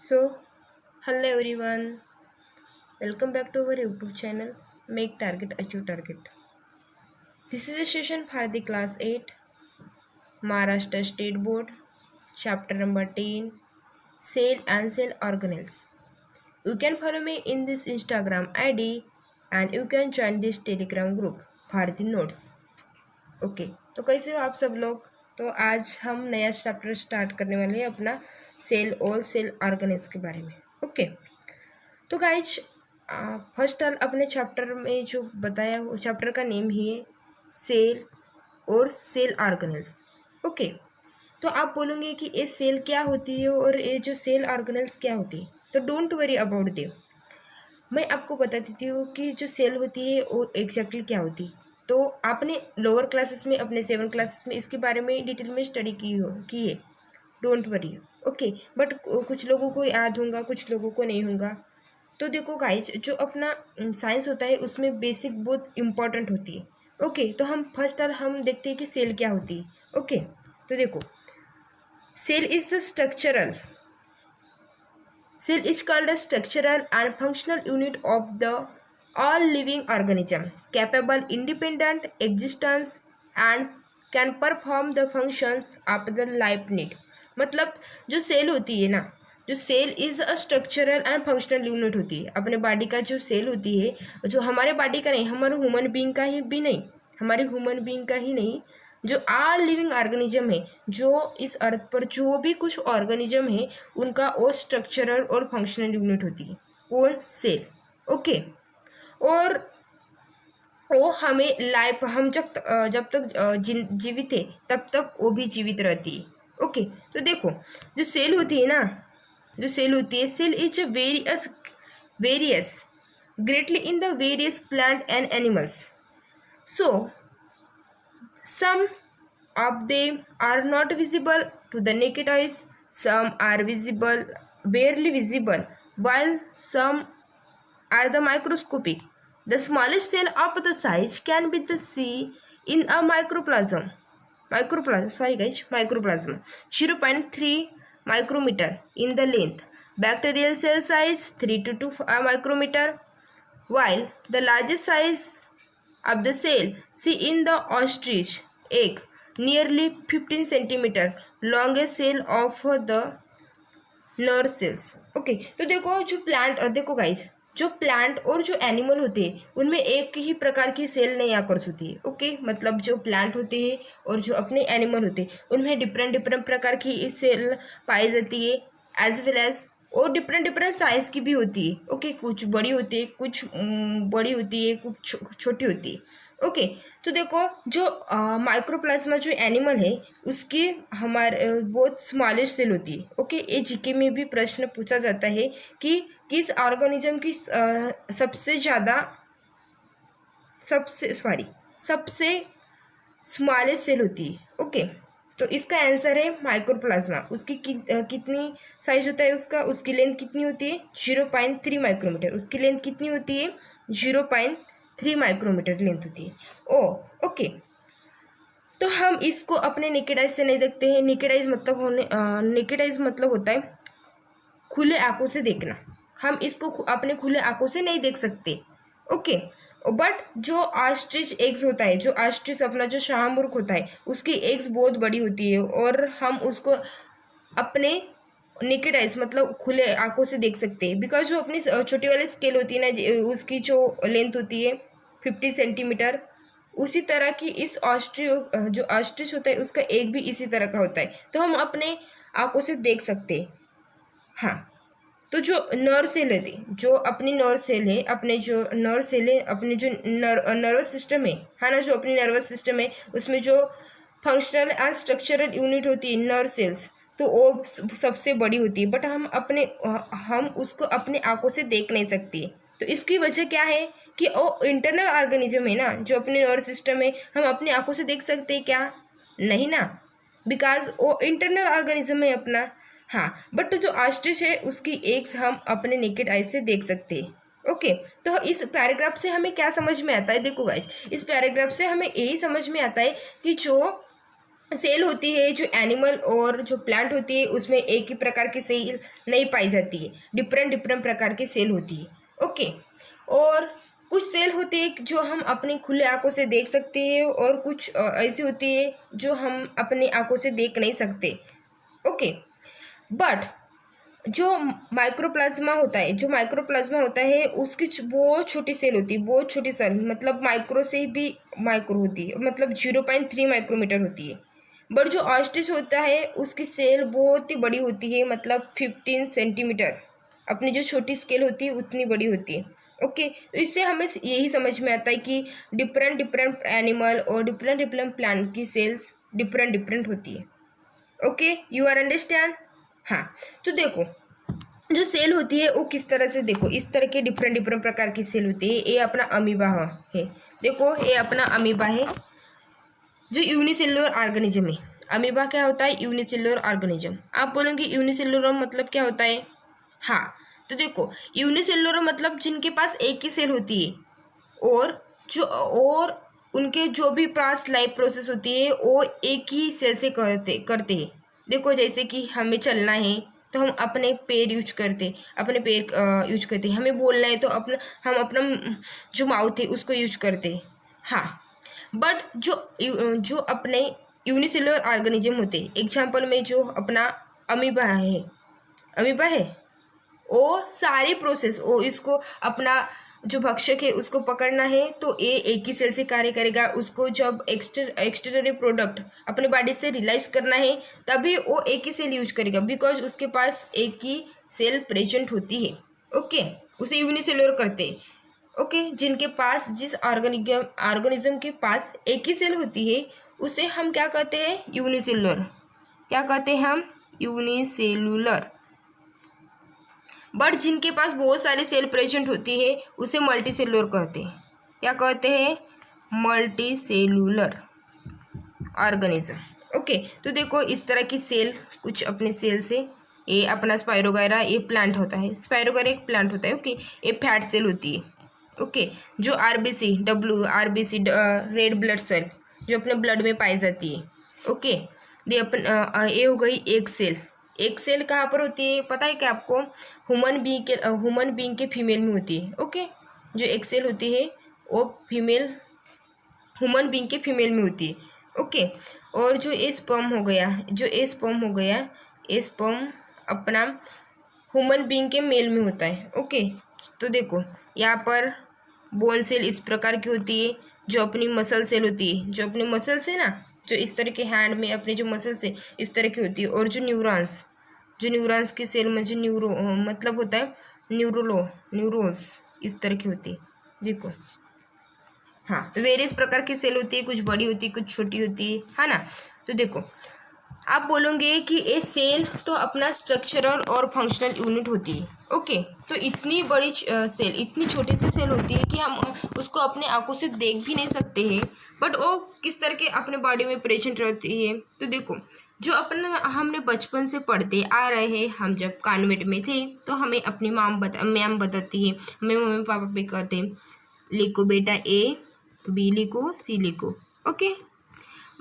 So, hello everyone, welcome back to our YouTube channel Make Target Achieve Target. This is a session for the class 8 Maharashtra State Board, chapter number 10 Sale and Sale Organelles. You can follow me in this Instagram ID and you can join this Telegram group for the notes. Okay तो कैसे हो आप सब लोग। तो आज हम नया चैप्टर स्टार्ट करने वाले हैं अपना सेल और सेल ऑर्गेनेल्स के बारे में। ओके तो गाइज फर्स्ट अपने चैप्टर में जो बताया वो चैप्टर का नेम ही है सेल और सेल ऑर्गेनेल्स। ओके तो आप बोलोगे कि ये सेल क्या होती है और ये जो सेल ऑर्गेनेल्स क्या होती है, तो डोंट वरी अबाउट देम। मैं आपको बता देती हूँ कि जो सेल होती है वो एग्जैक्टली क्या होती है। तो आपने लोअर क्लासेस में अपने 7 क्लासेस में इसके बारे में डिटेल में स्टडी की है, डोंट वरी। ओके बट कुछ लोगों को याद होगा, कुछ लोगों को नहीं होगा। तो देखो गाइज, जो अपना साइंस होता है उसमें बेसिक बहुत इम्पॉर्टेंट होती है। ओके तो हम फर्स्ट हम देखते हैं कि सेल क्या होती है। ओके तो देखो, cell is the structural Cell is called a structural and functional unit of the all living organism capable independent existence and can perform the functions of the life need। मतलब जो cell होती है ना, जो cell is a structural and functional unit होती है अपने body का। जो सेल होती है, जो हमारे बॉडी का नहीं, हमारे ह्यूमन बीइंग का ही भी नहीं, हमारे ह्यूमन बीइंग का ही नहीं, जो ऑल लिविंग ऑर्गेनिज्म है, जो इस अर्थ पर जो भी कुछ ऑर्गेनिज्म है उनका वो स्ट्रक्चरल और फंक्शनल यूनिट होती है वो सेल। ओके और वो हमें लाइफ, हम जब तक जीवित है तब तक वो भी जीवित रहती है। ओके तो देखो, जो सेल होती है ना, जो सेल होती है, cell is varies greatly in the various plant and animals. So some of them are not visible to the naked eyes, some are visible, barely visible, while some are the microscopic. The smallest cell of the size can be the seen in a microplasm. Microplasm 0.3 micrometer in the length. Bacterial cell size 3 to 2 micrometer, while the largest size of the cell see in the ostrich egg nearly 15 centimeter longest cell of the nerve cells। Okay तो देखो, जो plant, देखो guys, जो plant और जो animal होते हैं उनमें एक ही प्रकार की सेल नहीं आकर्ष होती है। ओके मतलब जो प्लांट होते हैं और जो अपने एनिमल होते हैं उनमें डिफरेंट प्रकार की सेल पाई जाती है, एज वेल एज और डिफरेंट साइज की भी होती है। ओके कुछ बड़ी होती है, कुछ बड़ी होती है, कुछ छोटी होती है। ओके तो देखो, जो माइक्रोप्लाज्मा जो एनिमल है उसकी हमारे बहुत स्मॉलेस्ट सेल होती है। ओके ये जीके में भी प्रश्न पूछा जाता है कि किस ऑर्गेनिज्म की सबसे स्मॉलेस्ट सेल होती है। ओके तो इसका आंसर है माइक्रोप्लाज्मा। उसकी कितनी साइज होता है उसका, उसकी लेंथ कितनी होती है 0.3 माइक्रोमीटर। उसकी लेंथ कितनी होती है 0.3 माइक्रोमीटर लेंथ होती है। ओके तो हम इसको अपने नेकेड आइज से नहीं देखते हैं। नेकेड आइज मतलब होता है खुले आंखों से देखना। हम इसको अपने खुले आंखों से नहीं देख सकते। ओके बट जो ऑस्ट्रिच एग्स होता है, जो ऑस्ट्रिच अपना जो शाहमुर्ग होता है उसकी एग्स बहुत बड़ी होती है और हम उसको अपने नेकेड आइज मतलब खुले आंखों से देख सकते हैं। बिकॉज जो अपनी छोटी वाली स्केल होती है ना, उसकी जो लेंथ होती है 50 सेंटीमीटर, उसी तरह की इस जो ऑस्ट्रिच होता है उसका एग भी इसी तरह का होता है, तो हम अपने आंखों से देख सकते हैं। हाँ तो जो नर्व सेल है, जो अपनी नर्व सेल है, अपने जो नर्व सेल है, अपने जो नर्वस सिस्टम है ना, जो अपनी नर्वस सिस्टम है उसमें जो फंक्शनल एंड स्ट्रक्चरल यूनिट होती है नर्व सेल्स, तो वो सबसे बड़ी होती है। बट हम उसको अपने आंखों से देख नहीं सकते। तो इसकी वजह क्या है कि वो इंटरनल ऑर्गेनिज्म है ना, जो अपने नर्व सिस्टम है, हम अपनी आंखों से देख सकते हैं क्या? नहीं ना, बिकॉज वो इंटरनल ऑर्गेनिज्म है अपना। हाँ बट जो ऑस्ट्रिच है उसकी एग्स हम अपने नेकेड आई से देख सकते हैं। ओके तो इस पैराग्राफ से हमें क्या समझ में आता है? देखो गाइस, इस पैराग्राफ से हमें यही समझ में आता है कि जो सेल होती है जो एनिमल और जो प्लांट होती है उसमें एक ही प्रकार की सेल नहीं पाई जाती है, डिफरेंट डिफरेंट प्रकार की सेल होती है। ओके, और कुछ सेल होती है जो हम अपनी खुले आंखों से देख सकते हैं और कुछ ऐसी होती है जो हम अपनी आंखों से देख नहीं सकते। ओके, बट जो माइक्रोप्लाज्मा होता है, जो माइक्रोप्लाज्मा होता है उसकी बहुत छोटी सेल होती है, बहुत छोटी सेल, मतलब माइक्रो से भी माइक्रो होती है, मतलब 0.3 माइक्रोमीटर होती है। बट जो ऑस्टिच होता है उसकी सेल बहुत ही बड़ी होती है, मतलब 15 सेंटीमीटर, अपनी जो छोटी स्केल होती है उतनी बड़ी होती है। ओके, तो इससे हमें यही समझ में आता है कि डिफरेंट डिफरेंट एनिमल और डिफरेंट डिफरेंट प्लांट की सेल्स डिफरेंट डिफरेंट होती है। Okay, you are understand. हाँ, तो देखो जो सेल होती है वो किस तरह से, देखो इस तरह के डिफरेंट डिफरेंट प्रकार की सेल होती है। ये अपना अमीबा है, देखो ये अपना अमीबा है जो यूनिसेलुलर ऑर्गेनिज्म है। अमीबा क्या होता है? Unicellular organism. आप बोलेंगे यूनिसेलुलर मतलब क्या होता है? हाँ, तो देखो यूनिसेलुलर मतलब जिनके पास एक ही सेल होती है और उनके जो भी पास लाइफ प्रोसेस होती है वो एक ही सेल से करते हैं। देखो जैसे कि हमें चलना है तो हम अपने पैर यूज करते, अपने पैर यूज करते, हमें बोलना है तो हम अपना जो माउथ है उसको यूज करते। हाँ, बट जो अपने यूनिसेलुलर ऑर्गेनिज्म होते, एग्जाम्पल में जो अपना अमीबा है वो सारी प्रोसेस, वो इसको अपना जो भक्षक है उसको पकड़ना है तो ये एक ही सेल से कार्य करेगा। उसको जब एक्सटर्नरी प्रोडक्ट अपने बॉडी से रिलाइज करना है तभी वो एक ही सेल यूज करेगा, बिकॉज उसके पास एक ही सेल प्रेजेंट होती है। ओके, उसे यूनिसेलुलर करते हैं। ओके, जिनके पास जिस ऑर्गेनिज्म के पास एक ही सेल होती है उसे हम क्या कहते हैं? यूनिसेलुलर। क्या कहते हैं हम? यूनिसेलुलर। बट जिनके पास बहुत सारी सेल प्रेजेंट होती है उसे मल्टीसेलुलर कहते हैं। क्या कहते हैं? Multicellular organism. ओके, तो देखो इस तरह की सेल, कुछ अपने सेल से, ये अपना स्पाइरोगायरा, ये प्लांट होता है, स्पाइरोगायरा एक प्लांट होता है। ओके, ये फैट सेल होती है। ओके, जो आरबीसी रेड ब्लड सेल जो अपने ब्लड में पाई जाती है। ओके, ये हो गई एक सेल। एक सेल कहाँ पर होती है पता है क्या आपको? ह्यूमन बीइंग के फीमेल में होती है। ओके, जो एक सेल होती है वो ह्यूमन बीइंग के फीमेल में होती है। ओके, और जो ये स्पर्म हो गया, ये स्पर्म अपना ह्यूमन बीइंग के मेल में होता है। ओके, तो देखो यहाँ पर बोन सेल इस प्रकार की होती है, जो अपनी मसल सेल होती है, जो अपनी मसल से ना, जो इस तरह के हैंड में अपने जो मसल से इस तरह की होती है। और जो न्यूरॉन्स की सेल में जो मतलब होता है न्यूरोन्स इस तरह की होती है। देखो हाँ, तो वेरियस प्रकार की सेल होती है, कुछ बड़ी होती है कुछ छोटी होती है ना। तो देखो आप बोलोगे कि ये सेल तो अपना स्ट्रक्चरल और फंक्शनल यूनिट होती है। ओके, तो इतनी बड़ी सेल, इतनी छोटी सी सेल होती है कि हम उसको अपने आंखों से देख भी नहीं सकते हैं, बट वो किस तरह के अपने बॉडी में प्रेजेंट रहती है। तो देखो जो अपना हमने बचपन से पढ़ते आ रहे हैं, हम जब कॉन्वेंट में थे तो हमें अपनी मैम बताती है, हमें मम्मी पापा भी कहते हैं लिखो बेटा ए, बी लिखो, सी लिखो। ओके,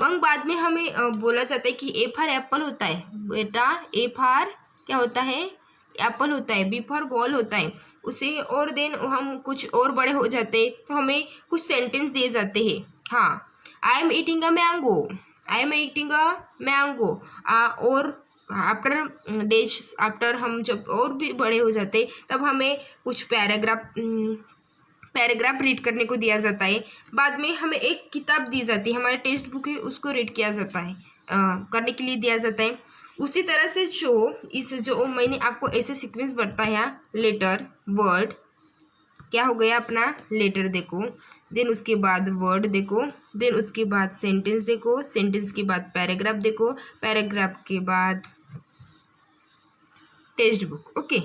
मगर बाद में हमें बोला जाता है कि ए फॉर एप्पल होता है बेटा, ए फॉर क्या होता है? एप्पल होता है। बी फॉर बॉल होता है। उसे और देन हम कुछ और बड़े हो जाते हैं तो हमें कुछ सेंटेंस दिए जाते हैं। हाँ, I am eating a mango, और आफ्टर हम जब और भी बड़े हो जाते तब हमें कुछ पैराग्राफ रीड करने को दिया जाता है। बाद में हमें एक किताब दी जाती है, हमारे टेक्स्ट बुक है उसको रीड किया जाता है, करने के लिए दिया जाता है। उसी तरह से जो मैंने आपको ऐसे सीक्वेंस बताया, लेटर वर्ड, क्या हो गया अपना लेटर देखो, देन उसके बाद वर्ड देखो, देन उसके बाद सेंटेंस देखो, सेंटेंस के बाद पैराग्राफ देखो, पैराग्राफ के बाद टेक्स्ट बुक। ओके,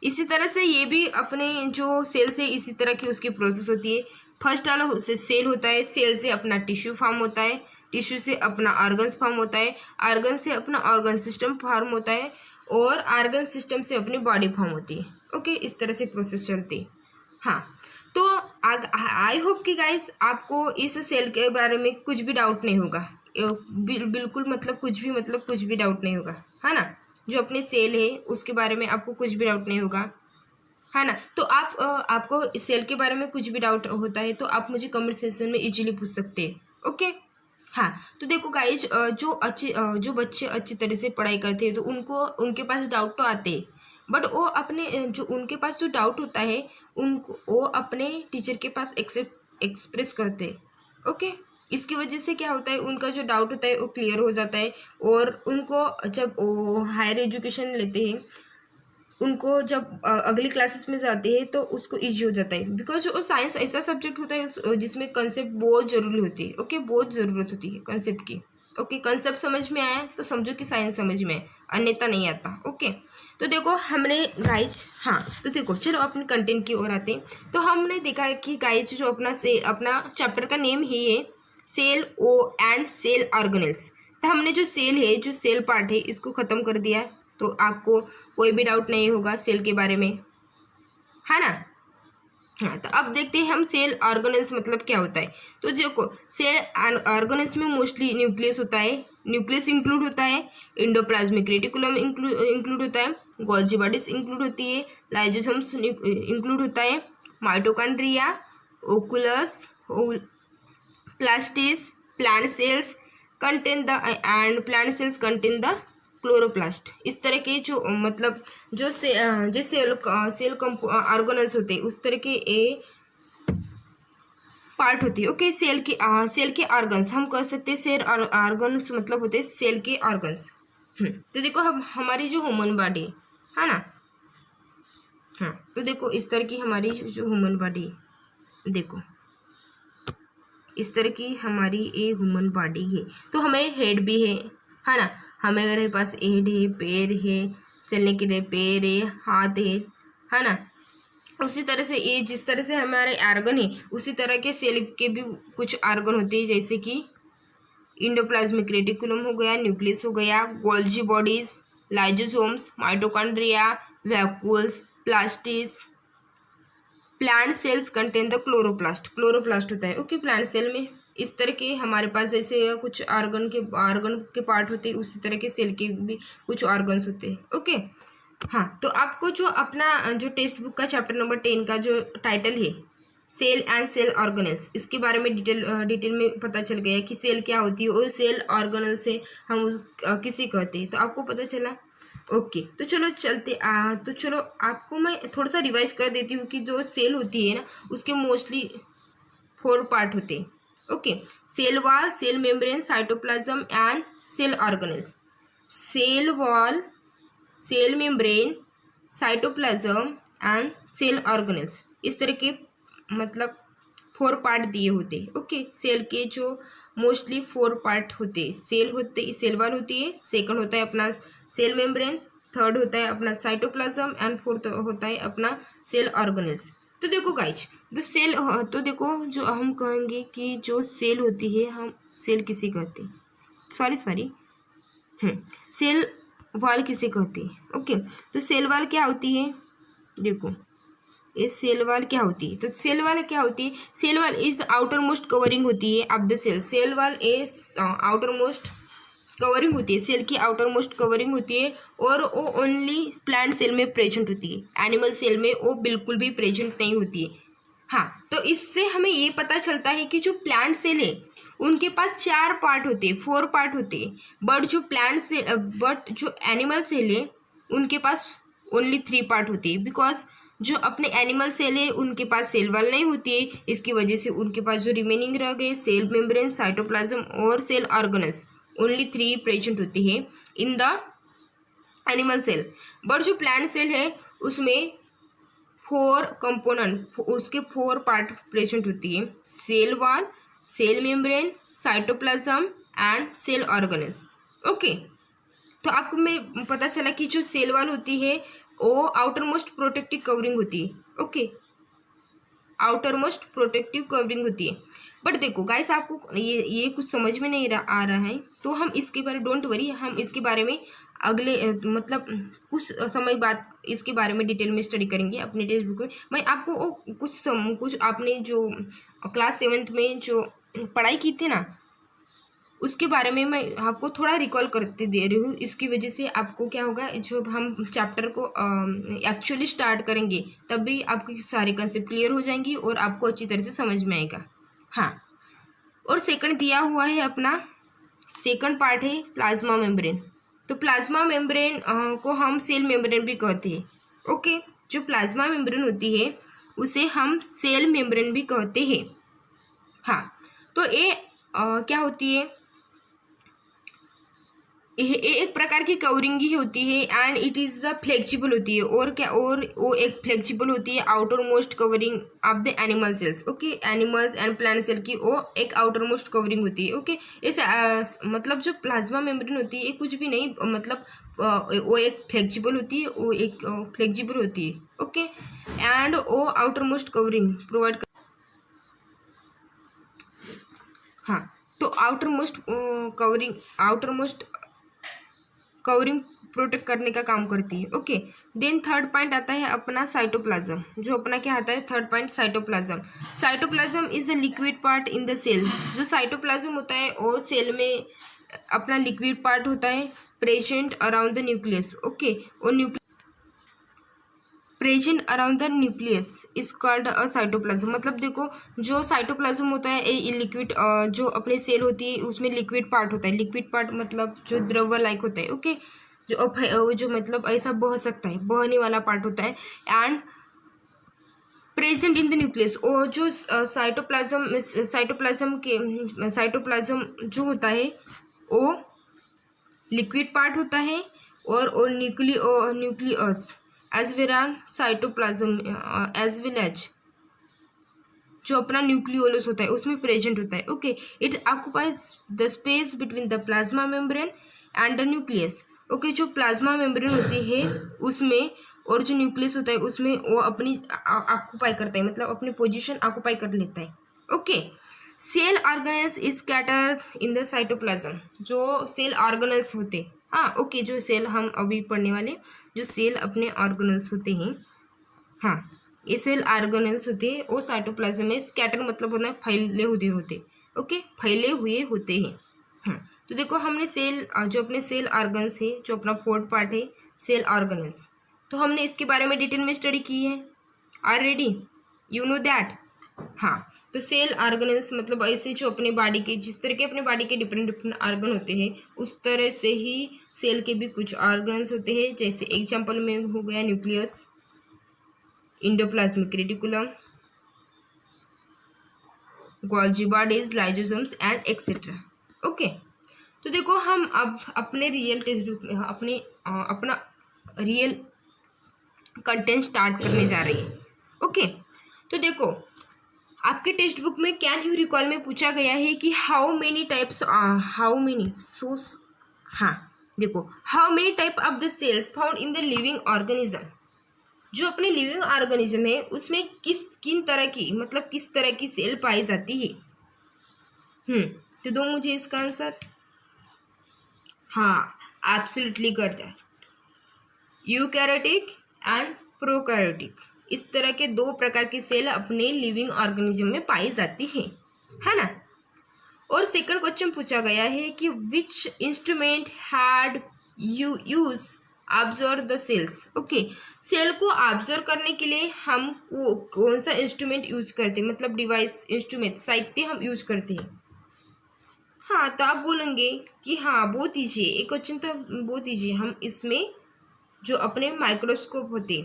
इसी तरह से ये भी अपने जो सेल से इसी तरह की उसकी प्रोसेस होती है। फर्स्ट वाला से सेल होता है, सेल से अपना टिश्यू फॉर्म होता है, टिश्यू से अपना ऑर्गन्स फॉर्म होता है, ऑर्गन से अपना ऑर्गन सिस्टम फॉर्म होता है, और ऑर्गन सिस्टम से अपनी बॉडी फॉर्म होती है। ओके, इस तरह से प्रोसेस चलती है। हाँ, तो आई होप कि गाइस आपको इस सेल के बारे में कुछ भी डाउट नहीं होगा। बिल्कुल मतलब कुछ भी डाउट नहीं होगा, है ना। जो अपने सेल है उसके बारे में आपको कुछ भी डाउट नहीं होगा, है ना। तो आपको सेल के बारे में कुछ भी डाउट होता है तो आप मुझे कमेंट सेक्शन में इजीली पूछ सकते हैं, ओके। हाँ, तो देखो गाइज, जो बच्चे अच्छी तरह से पढ़ाई करते हैं तो उनके पास डाउट तो आते हैं, बट वो अपने जो उनके पास जो डाउट होता है उनको वो अपने टीचर के पास एक्सप्रेस करते हैं, ओके। इसकी वजह से क्या होता है, उनका जो डाउट होता है वो क्लियर हो जाता है, और उनको जब वो हायर एजुकेशन लेते हैं, उनको जब अगली क्लासेस में जाते हैं तो उसको ईजी हो जाता है, बिकॉज वो साइंस ऐसा सब्जेक्ट होता है जिसमें कंसेप्ट बहुत ज़रूरी होती है, ओके। बहुत ज़रूरत होती है कंसेप्ट की, ओके। कंसेप्ट समझ में आया तो समझो कि साइंस समझ में है, अन्यथा नहीं आता, ओके। तो देखो हमने गाइज, हाँ, तो देखो चलो अपने कंटेंट की ओर आते हैं। तो हमने देखा है कि गाइज जो अपना चैप्टर का नेम ही है cell o and cell organelles. तो हमने जो सेल है, जो सेल पार्ट है, इसको ख़त्म कर दिया है, तो आपको कोई भी डाउट नहीं होगा सेल के बारे में, है ना। हाँ, तो अब देखते हैं हम सेल ऑर्गेनेल्स मतलब क्या होता है। तो देखो सेल ऑर्गेनेल्स में मोस्टली न्यूक्लियस होता है, न्यूक्लियस इंक्लूड होता है, एंडोप्लाज्मिक रेटिकुलम इंक्लूड होता है, गोल्जी बॉडीज इंक्लूड होती है, लाइसोसोम्स इंक्लूड होता है, माइटोकॉन्ड्रिया, ओकुलस, plastids, plant cells contain the chloroplast. इस तरह के जो मतलब जो सेल ऑर्गेनल्स होते हैं उस तरह के ए पार्ट होती है, ओके। सेल के ऑर्गन्स हम कह सकते हैं, सेल ऑर्गन्स मतलब होते हैं सेल के ऑर्गन्स। तो देखो हम हमारी जो ह्यूमन बॉडी है ना, हाँ, तो देखो इस तरह की हमारी जो ह्यूमन बॉडी, देखो इस तरह की हमारी ये ह्यूमन बॉडी है। तो हमें हेड भी है ना। हमारे पास हेड है, पैर है, चलने के लिए पैर है, हाथ है ना। उसी तरह से ये जिस तरह से हमारे ऑर्गन है उसी तरह के सेल के भी कुछ ऑर्गन होते हैं, जैसे कि इंडोप्लाज्मिक रेटिकुलम हो गया, न्यूक्लियस हो गया, Golgi bodies, lysosomes, mitochondria, vacuoles, plastids. Plant cells contain the chloroplast होता है, ओके। प्लांट सेल में इस तरह के हमारे पास जैसे कुछ ऑर्गन के पार्ट होते हैं, उसी तरह के सेल के भी कुछ ऑर्गन्स होते हैं, ओके। हाँ, तो आपको जो अपना जो टेक्स्ट बुक का चैप्टर नंबर 10 का जो टाइटल है सेल एंड सेल ऑर्गेनेल्स, इसके बारे में डिटेल में पता चल गया कि सेल क्या होती है और सेल ऑर्गेनेल से हम किसे कहते हैं, तो आपको पता चला, ओके। तो चलो चलते तो चलो आपको मैं थोड़ा सा रिवाइज कर देती हूँ कि जो सेल होती है ना उसके मोस्टली 4 पार्ट होते हैं, okay. Cell wall, cell membrane, cytoplasm and cell organelles. Cell wall, cell membrane, cytoplasm and cell organelles, इस तरह के मतलब 4 पार्ट दिए होते हैं, ओके। सेल के जो मोस्टली 4 पार्ट होते हैं, सेल वॉल होती है, सेकंड होता है अपना सेल मेम्ब्रेन, थर्ड होता है अपना साइटोप्लाज्म एंड फोर्थ होता है अपना सेल ऑर्गेनेल्स। तो देखो गाइज, तो देखो जो हम कहेंगे कि जो सेल होती है हम सेल किसे कहते हैं, सॉरी सेल वॉल किसे कहते हैं, ओके। तो सेल वॉल क्या होती है, देखो ये सेल वॉल क्या होती है। तो सेल वॉल क्या होती है, cell wall is outer most covering होती है of the cell. Cell wall is outer most covering होती है, सेल की आउटर मोस्ट कवरिंग होती है, और वो ओनली प्लांट सेल में प्रेजेंट होती है, एनिमल सेल में वो बिल्कुल भी प्रेजेंट नहीं होती है। हाँ, तो इससे हमें ये पता चलता है कि जो प्लांट सेल है उनके पास 4 पार्ट होते हैं, 4 पार्ट होते हैं, बट जो एनिमल सेल है उनके पास ओनली 3 पार्ट होती है, बिकॉज जो अपने एनिमल सेल है उनके पास सेल वॉल नहीं होती है। इसकी वजह से उनके पास जो रिमेनिंग रह गए सेल मेम्ब्रेन, साइटोप्लाज्म और सेल ऑर्गेनेल्स, ओनली 3 प्रेजेंट होती है in the animal cell. But जो प्लांट सेल है उसमें 4 कंपोनेंट, उसके 4 पार्ट प्रेजेंट होती है, cell wall, cell membrane, cytoplasm and cell organelles, okay. तो आपको मैं पता चला कि जो सेल वॉल होती है वो आउटर मोस्ट प्रोटेक्टिव कवरिंग होती है, okay, outer most protective covering होती है। बट देखो गाइस, आपको ये कुछ समझ में नहीं आ रहा है तो हम इसके बारे, डोंट वरी, हम इसके बारे में अगले मतलब कुछ समय बाद इसके बारे में डिटेल में स्टडी करेंगे अपने टेक्स्ट बुक में। मैं आपको कुछ आपने जो क्लास 7th में जो पढ़ाई की थी ना, उसके बारे में मैं आपको थोड़ा रिकॉल करते दे रही हूँ। इसकी वजह से आपको क्या होगा, जब हम चैप्टर को एक्चुअली स्टार्ट करेंगे तब भी आपके सारे कंसेप्ट क्लियर हो जाएंगी और आपको अच्छी तरह से समझ में आएगा। हाँ, और सेकंड दिया हुआ है अपना, सेकंड पार्ट है प्लाज्मा मेम्ब्रेन। तो प्लाज्मा मेम्ब्रेन को हम सेल मेम्ब्रेन भी कहते हैं। ओके, जो प्लाज्मा मेम्ब्रेन होती है उसे हम सेल मेम्ब्रेन भी कहते हैं। हाँ, तो ये क्या होती है, ये एक प्रकार की कवरिंग ही होती है एंड इट इज़ फ्लेक्सिबल होती है। और क्या, और वो एक फ्लेक्सिबल होती है outer most covering of the animal cells. Okay, animals and plant cell की वो एक आउटर मोस्ट कवरिंग होती है। ओके, इस मतलब जो प्लाज्मा मेम्ब्रेन होती है ये कुछ भी नहीं, मतलब वो एक फ्लेक्सिबल होती है, वो एक फ्लेक्सिबल होती है। ओके, एंड वो आउटर मोस्ट कवरिंग प्रोवाइड, हाँ, तो आउटर मोस्ट कवरिंग प्रोटेक्ट करने का काम करती है। ओके, देन थर्ड पॉइंट आता है अपना साइटोप्लाज्म। जो अपना क्या आता है, third point cytoplasm. Cytoplasm is the liquid part in the cell. जो साइटोप्लाज्म होता है वो सेल में अपना लिक्विड पार्ट होता है, present around the nucleus. Okay, और present around the nucleus is called a cytoplasm. मतलब देखो, जो साइटोप्लाज्म होता है ये लिक्विड, जो अपने सेल होती है उसमें लिक्विड पार्ट होता है। लिक्विड पार्ट मतलब जो द्रव लाइक होता है। ओके, जो मतलब ऐसा बह सकता है, बहने वाला पार्ट होता है and present in the nucleus. और जो साइटोप्लाज्म जो होता है वो लिक्विड पार्ट होता है और nucleus as well as cytoplasm as well as जो अपना न्यूक्लियोलस होता है उसमें प्रेजेंट होता है। Okay, it occupies the space between the plasma membrane and the nucleus. Okay, जो प्लाज्मा मेम्ब्रेन होती है उसमें और जो न्यूक्लियस होता है उसमें वो अपनी ऑक्युपाई करता है, मतलब अपनी पोजीशन ऑक्युपाई कर लेता है। Okay, cell organelles is scattered in the cytoplasm. जो सेल ऑर्गेनेल्स होते हैं, हाँ ओके, जो सेल हम अभी पढ़ने वाले, जो सेल अपने ऑर्गेनेल्स होते हैं, हाँ ये सेल ऑर्गेनेल्स होते हैं, वो साइटोप्लाज्म में स्कैटर मतलब होता है फैले हुए होते। ओके, फैले हुए होते हैं। हाँ, तो देखो हमने सेल, जो अपने सेल ऑर्गन्स है, जो अपना फोर्थ पार्ट है सेल ऑर्गेनेल्स, तो हमने इसके बारे में डिटेल में स्टडी की है ऑलरेडी, यू नो दैट। हाँ, तो सेल ऑर्गेनेल्स मतलब ऐसे जो अपने बॉडी के, जिस तरह के अपने बॉडी के डिफरेंट डिफरेंट ऑर्गन होते हैं उस तरह से ही सेल के भी कुछ ऑर्गन्स होते हैं। जैसे एग्जांपल में हो गया nucleus, endoplasmic reticulum, Golgi bodies, lysosomes and etcetera. Okay, तो देखो हम अब अपने रियल टेक्स्ट बुक, अपना रियल कंटेंट स्टार्ट करने जा रही है। ओके, तो देखो आपके टेक्स्ट बुक में कैन यू रिकॉल में पूछा गया है कि हाउ मेनी टाइप्स, हाँ देखो, how many type of the cells found in the living organism. जो अपने लिविंग ऑर्गेनिज्म है उसमें किन तरह की, मतलब किस तरह की सेल पाई जाती है। तो दो मुझे इसका आंसर। हाँ, absolutely correct, eukaryotic and prokaryotic, इस तरह के दो प्रकार की सेल अपने लिविंग ऑर्गेनिज्म में पाई जाती है ना। और सेकंड क्वेश्चन पूछा गया है कि which instrument had you use observe the cells. Okay, cell को ऑब्जर्व करने के लिए हम कौन सा इंस्ट्रूमेंट यूज करते हैं, मतलब डिवाइस, इंस्ट्रूमेंट, साहित्य हम यूज करते हैं। हाँ, तो आप बोलेंगे कि हाँ वो दीजिए, एक क्वेश्चन तो वो दीजिए। हम इसमें जो अपने माइक्रोस्कोप होते,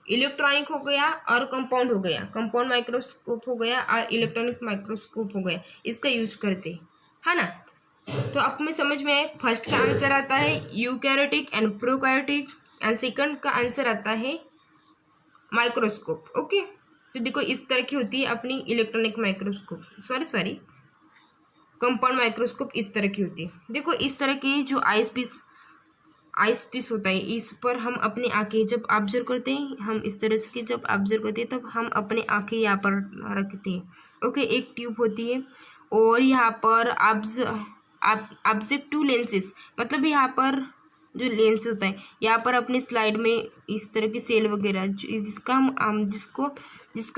इलेक्ट्रॉनिक हो गया और कंपाउंड हो गया, कंपाउंड माइक्रोस्कोप हो गया और इलेक्ट्रॉनिक माइक्रोस्कोप हो गया, इसका यूज करते है ना। तो आप में समझ में आए, फर्स्ट का आंसर आता है eukaryotic and prokaryotic and second का आंसर आता है माइक्रोस्कोप। ओके, तो देखो इस तरह की होती है अपनी electronic microscope, sorry compound microscope इस तरह की होती है। देखो इस तरह की जो आइस पीस होता है, इस पर हम अपनी आंखें जब ऑब्जर्व करते हैं, हम इस तरह से जब ऑब्जर्व करते हैं तब हम अपनी आंखें यहाँ पर रखते हैं। ओके, एक ट्यूब होती है और यहाँ पर ऑब्जेक्टिव लेंसेज, मतलब यहाँ पर जो लेंस होता है, यहाँ पर अपनी स्लाइड में इस तरह की सेल वगैरह जिसका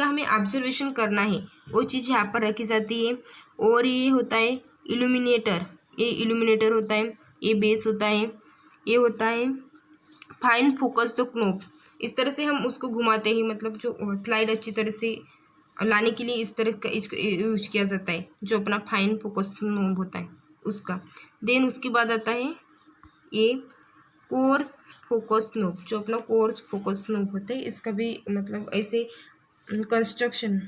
हमें ऑब्जर्वेशन करना है वो चीज़ यहाँ पर रखी जाती है। और ये होता है इल्यूमिनेटर, ये इल्यूमिनेटर होता है, ये बेस होता है, ये होता है फाइन फोकस द क्नोब। इस तरह से हम उसको घुमाते हैं, मतलब जो स्लाइड अच्छी तरह से लाने के लिए इस तरह का इसको यूज किया जाता है, जो अपना फाइन फोकस नोब होता है उसका। देन उसके बाद आता है ये कोर्स फोकस नोब, जो अपना कोर्स फोकस नोब होता है, इसका भी मतलब ऐसे कंस्ट्रक्शन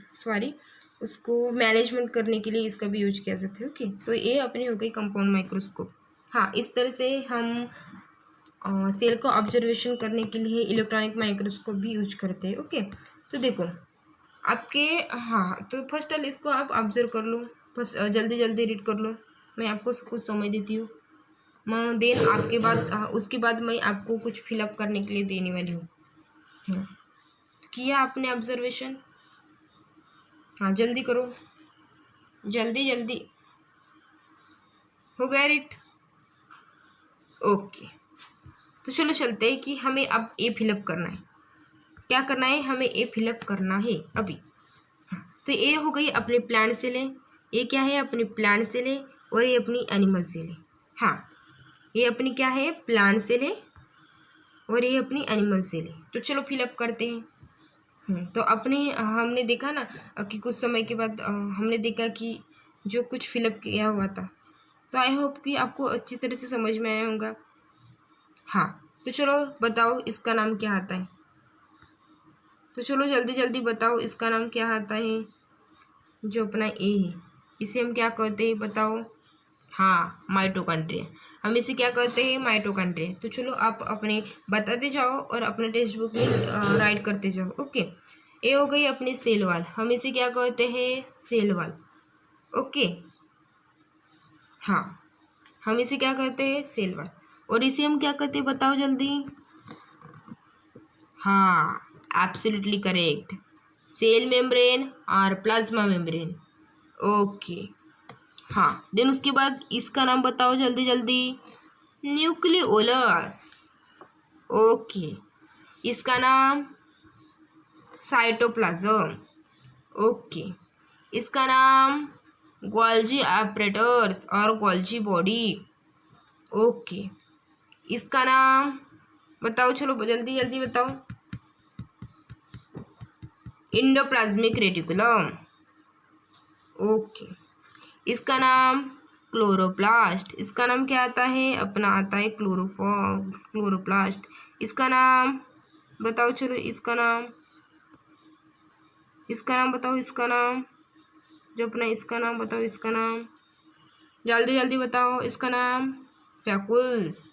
उसको मैनेजमेंट करने के लिए इसका भी यूज किया जाता है। ओके, तो ये अपनी हो गई कंपाउंड माइक्रोस्कोप। हाँ, इस तरह से हम सेल को ऑब्जर्वेशन करने के लिए इलेक्ट्रॉनिक माइक्रोस्कोप भी यूज करते हैं। ओके, तो देखो आपके, हाँ तो फर्स्ट ऑल इसको आप ऑब्जर्व कर लो, बस जल्दी जल्दी रीड कर लो, मैं आपको कुछ समय देती हूँ। मैं देन आपके बाद उसके बाद मैं आपको कुछ फिलअप करने के लिए देने वाली हूँ। किया आपने ऑब्जर्वेशन? हाँ जल्दी करो, जल्दी जल्दी, हो गया रीड? ओके, तो चलो चलते हैं कि हमें अब ए फिलअप करना है। क्या करना है? हमें ए फिलअप करना है अभी। तो ये हो गई अपनी प्लांट सेलें, ये क्या है? अपनी प्लांट सेलें, और ये अपनी एनिमल सेलें। हाँ, ये अपनी क्या है? प्लांट सेलें, और ये अपनी एनिमल सेलें। तो चलो फिलअप करते हैं। तो अपने हमने देखा ना कि कुछ समय के बाद हमने देखा कि जो कुछ फिलअप किया हुआ था, तो आई होप कि आपको अच्छी तरह से समझ में आया होगा। हाँ, तो चलो बताओ इसका नाम क्या आता है? तो चलो जल्दी जल्दी बताओ इसका नाम क्या आता है? जो अपना ए है, इसे हम क्या कहते हैं बताओ? हाँ, माइटोकॉन्ड्रिया। हम इसे क्या कहते हैं? माइटोकॉन्ड्रिया। तो चलो आप अपने बताते जाओ और अपने टेक्स्ट बुक में राइट करते जाओ। ओके, ये हो गई अपनी सेल वॉल, हम इसे क्या कहते हैं? Cell wall. ओके, हाँ, हम इसे क्या कहते हैं? Cell wall. और इसे हम क्या कहते हैं बताओ जल्दी? हाँ, एब्सोल्युटली करेक्ट, सेल मेम्ब्रेन और प्लाज्मा मेम्ब्रेन। ओके, हाँ, देन उसके बाद इसका नाम बताओ जल्दी जल्दी? न्यूक्लियोलस। ओके, इसका नाम साइटोप्लाज्म। ओके, इसका नाम गोल्जी एपरेटर्स और गोल्जी बॉडी। ओके, इसका नाम बताओ, चलो जल्दी जल्दी बताओ? Endoplasmic reticulum. ओके, इसका नाम क्लोरोप्लास्ट। इसका नाम क्या आता है? अपना आता है क्लोरोप्लास्ट। इसका नाम बताओ, चलो इसका नाम बताओ, इसका नाम जो अपना, इसका नाम बताओ, इसका नाम जल्दी जल्दी बताओ, इसका नाम वैक्यूल्स।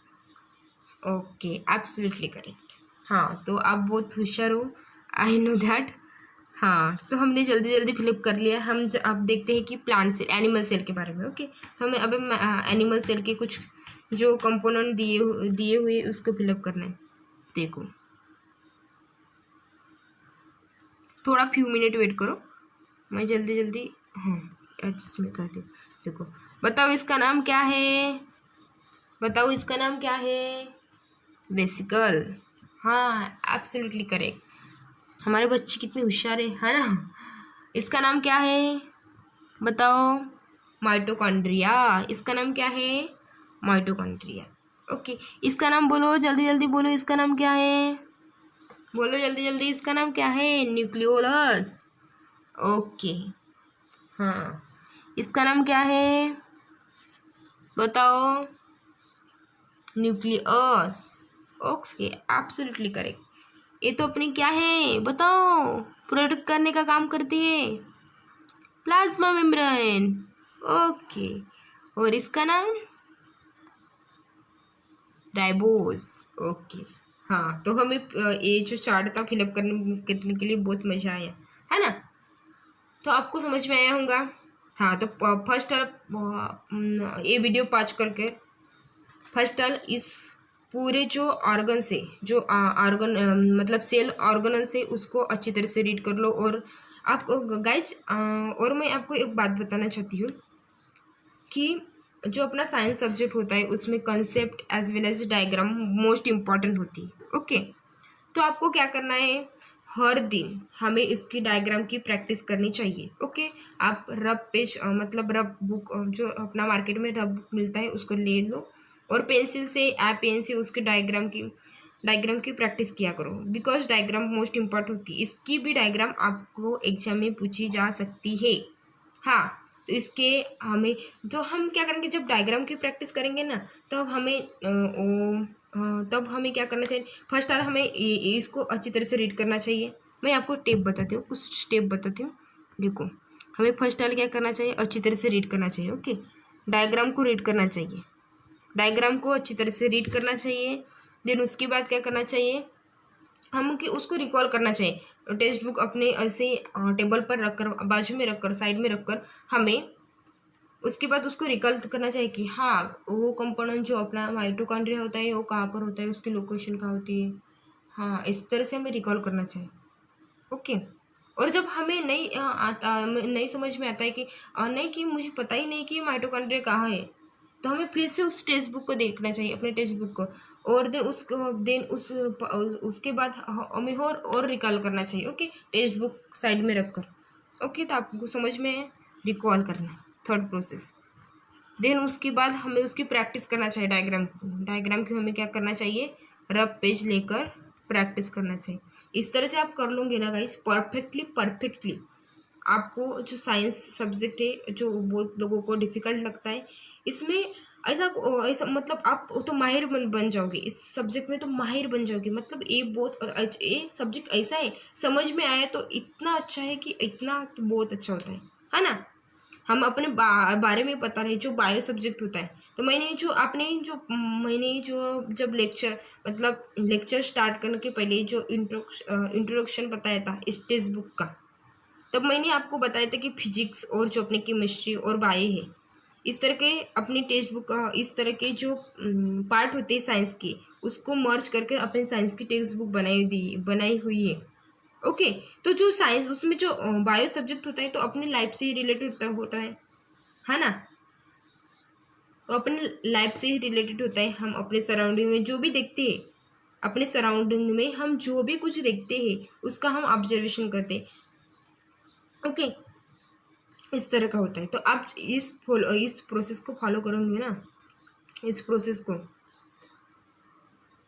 Okay, absolutely correct. हाँ, तो आप बहुत होशियार हो, आई नो दैट। हाँ, तो हमने जल्दी जल्दी फिलअप कर लिया। हम अब देखते हैं कि प्लांट सेल, एनिमल सेल के बारे में। ओके, तो हमें अब एनिमल सेल के कुछ जो कंपोनेंट दिए हुए उसको फिलअप करना है। देखो, थोड़ा फ्यू मिनट वेट करो, मैं जल्दी जल्दी एडजस्टमेंट कर दी। देखो, बताओ इसका नाम क्या है? बताओ इसका नाम क्या है? वेसिकल। हाँ, एब्सोल्युटली करेक्ट। हमारे बच्चे कितने होशियार है ना? इसका नाम क्या है बताओ? माइटोकॉन्ड्रिया। इसका नाम क्या है? माइटोकॉन्ड्रिया। ओके, इसका नाम बोलो, जल्दी जल्दी बोलो, इसका नाम क्या है? बोलो जल्दी जल्दी, इसका नाम क्या है? न्यूक्लियोलस। ओके, हाँ, इसका नाम क्या है बताओ? न्यूक्लियस। Okay, absolutely correct. ये तो अपनी क्या है बताओ? प्रोटेक्ट करने का काम करती है, प्लाज्मा मेम्ब्रेन। ओके, और इसका नाम राइबोस। ओके, हाँ, तो हमें ये जो चार्ट था फिलअप करने के लिए बहुत मज़ा आया, है ना? तो आपको समझ में आया होगा। हाँ, तो फर्स्ट ये वीडियो पॉज करके फर्स्ट ऑल इस पूरे जो ऑर्गन से, जो ऑर्गन मतलब सेल ऑर्गन से, उसको अच्छी तरह से रीड कर लो। और आप गाइस, और मैं आपको एक बात बताना चाहती हूँ कि जो अपना साइंस सब्जेक्ट होता है उसमें concept as well as diagram most important होती है। ओके, तो आपको क्या करना है, हर दिन हमें इसकी डायग्राम की प्रैक्टिस करनी चाहिए। ओके, आप रब पेज मतलब रब बुक जो अपना मार्केट में रब बुक मिलता है उसको ले लो और पेंसिल से पेन से उसके डायग्राम की प्रैक्टिस किया करो, बिकॉज डायग्राम मोस्ट इम्पॉर्टेंट होती है। इसकी भी डायग्राम आपको एग्जाम में पूछी जा सकती है। हाँ, तो इसके हमें तो हम क्या करेंगे, जब डायग्राम की प्रैक्टिस करेंगे ना तब हमें क्या करना चाहिए, फर्स्ट आर हमें इसको अच्छी तरह से रीड करना चाहिए। मैं आपको टेप बताती हूँ, कुछ स्टेप बताती हूँ। देखो, हमें फर्स्ट आर क्या करना चाहिए, अच्छी तरह से रीड करना चाहिए। ओके, डायग्राम को रीड करना चाहिए, डायग्राम को अच्छी तरह से रीड करना चाहिए। देन उसके बाद क्या करना चाहिए, हम कि उसको रिकॉल करना चाहिए। टेक्स्ट बुक अपने ऐसे टेबल पर रखकर, बाजू में रखकर, साइड में रखकर हमें उसके बाद उसको रिकॉल करना चाहिए कि हाँ, वो कंपोनेंट जो अपना माइटोकॉन्ड्रिया होता है वो कहाँ पर होता है, उसकी लोकेशन कहाँ होती है। हाँ, इस तरह से हमें रिकॉल करना चाहिए। ओके, और जब हमें नहीं समझ में आता है कि नहीं कि मुझे पता ही नहीं कि माइटोकॉन्ड्रिया कहाँ है, तो हमें फिर से उस टेक्स्ट बुक को देखना चाहिए, अपने टेक्स्ट बुक को, और देन उसके बाद हमें और रिकॉल करना चाहिए। ओके, टेक्स्ट बुक साइड में रखकर। ओके, तो आपको समझ में है, रिकॉल करना थर्ड प्रोसेस। देन उसके बाद हमें उसकी प्रैक्टिस करना चाहिए, डायग्राम की हमें क्या करना चाहिए, रफ पेज लेकर प्रैक्टिस करना चाहिए। इस तरह से आप कर लोगे ना गाइस, परफेक्टली आपको जो साइंस सब्जेक्ट है जो बहुत लोगों को डिफ़िकल्ट लगता है, इसमें ऐसा मतलब आप तो माहिर बन जाओगे इस सब्जेक्ट में, तो माहिर बन जाओगे। मतलब ये सब्जेक्ट ऐसा है, समझ में आया तो इतना अच्छा है कि इतना तो बहुत अच्छा होता है ना। हम अपने बारे में बता रहे, जो बायो सब्जेक्ट होता है, तो मैंने जो जब लेक्चर स्टार्ट करने के पहले जो इंट्रोडक्शन बताया था इस टेक्स्ट बुक का, तब मैंने आपको बताया था कि फिजिक्स और जो अपनी केमिस्ट्री और बायो है, इस तरह के अपनी टेक्स्ट बुक का इस तरह के जो पार्ट होते हैं साइंस के, उसको मर्ज करके अपनी साइंस की टेक्स्ट बुक बनाई हुई है। ओके, तो जो साइंस उसमें जो बायो सब्जेक्ट होता है तो अपनी लाइफ से ही रिलेटेड होता है ना। तो अपनी लाइफ से ही रिलेटेड होता है। हम अपने सराउंडिंग में जो भी देखते हैं, अपने सराउंडिंग में हम जो भी कुछ देखते हैं उसका हम ऑब्जर्वेशन करते हैं। ओके, इस तरह का होता है। तो आप इस प्रोसेस को फॉलो करोगे ना, इस प्रोसेस को,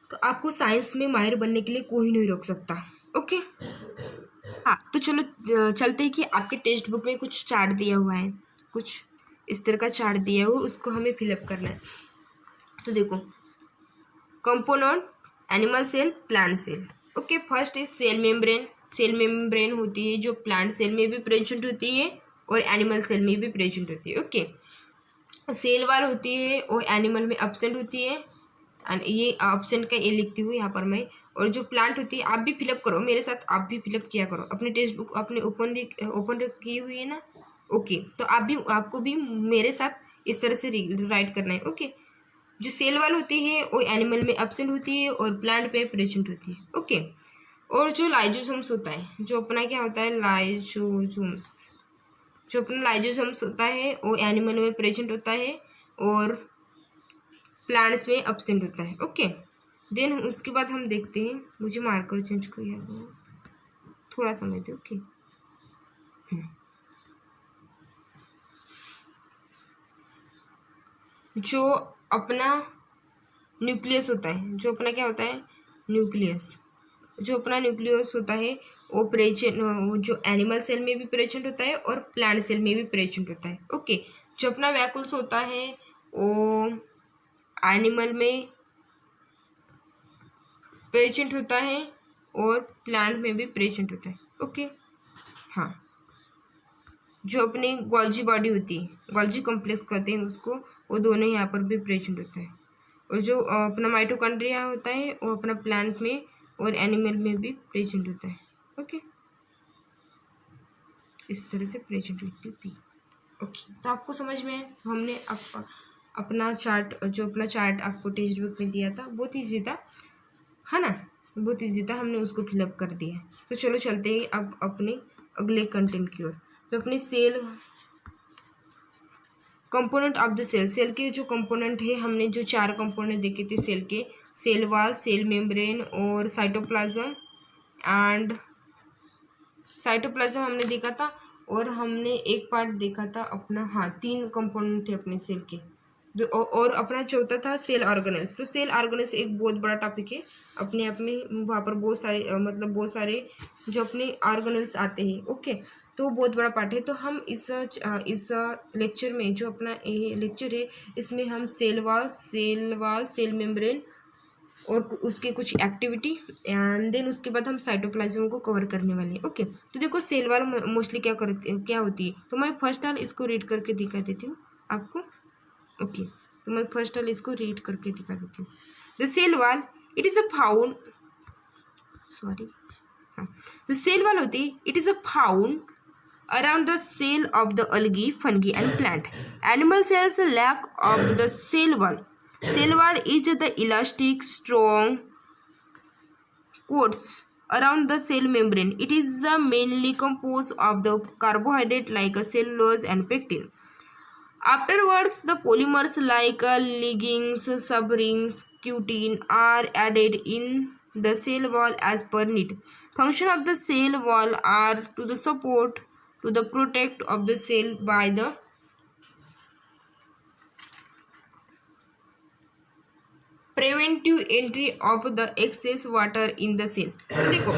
तो आपको साइंस में माहिर बनने के लिए कोई नहीं रोक सकता। ओके, हाँ, तो चलो चलते हैं कि आपके टेक्स्ट बुक में कुछ चार्ट दिया हुआ है, कुछ इस तरह का चार्ट दिया हुआ, उसको हमें फिलअप करना है। तो देखो, component, animal cell, plant cell. Okay, first is cell membrane. Cell membrane होती है जो प्लांट सेल में भी प्रेजेंट होती है और एनिमल सेल में भी प्रेजेंट होती है। ओके, सेल वाल होती है और एनिमल में एब्सेंट होती है, एंड ये एब्सेंट का ये लिखती हूँ यहाँ पर मैं। और जो प्लांट होती है, आप भी फिलअप करो मेरे साथ, आप भी फिलअप किया करो। अपनी टेक्स्ट बुक अपने ओपन की हुई है ना। ओके, तो आपको भी मेरे साथ इस तरह से राइट करना है। ओके, जो सेल वाल होती है वो एनिमल में एब्सेंट होती है और प्लांट पे प्रेजेंट होती है। ओके, और जो लाइजोसोम्स होता है, जो अपना क्या होता है, लाइजोसोम्स होता है वो एनिमल में प्रेजेंट होता है और प्लांट्स में एब्सेंट होता है। ओके, देन उसके बाद हम देखते हैं, मुझे मार्कर चेंज किया, थोड़ा समय दे। ओके, जो अपना न्यूक्लियस होता है, जो अपना क्या होता है, न्यूक्लियस, जो अपना न्यूक्लियस होता है वो जो एनिमल सेल में भी प्रेजेंट होता है और प्लांट सेल में भी प्रेजेंट होता है। ओके, जो अपना वैक्यूल्स होता है वो एनिमल में प्रेजेंट होता है और प्लांट में भी प्रेजेंट होता है। ओके, हाँ, जो अपनी गोल्जी बॉडी होती है, गोल्जी कॉम्प्लेक्स कहते हैं उसको, वो दोनों यहाँ पर भी प्रेजेंट होता है। और जो अपना माइटोकॉन्ड्रिया होता है वो अपना प्लांट में और एनिमल में भी प्रेजेंट होता है। ओके, इस तरह से प्रेजेंट होती है पी। ओके, तो आपको समझ में है, हमने अपना चार्ट, जो अपना चार्ट आपको टेक्स्ट बुक में दिया था, बहुत ईजी था, है ना, बहुत ईजी था, हमने उसको फिलअप कर दिया। तो चलो चलते हैं अब अपने अगले कंटेंट की ओर। तो अपने cell component of the cell, cell के जो कंपोनेंट है, हमने जो 4 कंपोनेंट देखे थे सेल के, सेल वॉल, सेल मेम्ब्रेन और साइटोप्लाज्म एंड साइटोप्लाज्म हमने देखा था, और हमने एक पार्ट देखा था अपना, हाँ 3 कंपोनेंट थे अपने सेल के। और अपना चौथा था सेल ऑर्गेनेल्स। तो सेल ऑर्गेनेल्स एक बहुत बड़ा टॉपिक है अपने आप में, वहाँ पर बहुत सारे मतलब बहुत सारे जो अपने ऑर्गेनेल्स आते हैं। ओके, तो बहुत बड़ा पार्ट है। तो हम इस लेक्चर में, जो अपना ये लेक्चर है, इसमें हम सेल वॉल, सेल मेम्ब्रेन और उसके कुछ एक्टिविटी, एंड देन उसके बाद हम साइटोप्लाज्म को कवर करने वाले हैं। ओके, तो देखो सेल वॉल मोस्टली क्या होती है। तो मैं फर्स्ट ऑल इसको रीड करके दिखा देती हूँ आपको। ओके, तो मैं फर्स्ट ऑल इसको रीड करके दिखा देती हूँ। The cell wall it is a found, sorry, हाँ, तो सेल वॉल होती है, it is a found around the cell of the algae, fungi and plant. Animal cells lack of the cell wall. Cell wall is the elastic, strong coats around the cell membrane. It is mainly composed of the carbohydrate like cellulose and pectin. Afterwards, the polymers like ligands, subrings, cutin are added in the cell wall as per need. Function of the cell wall are to the support to the protect of the cell by the preventive entry of the excess water in the cell. तो देखो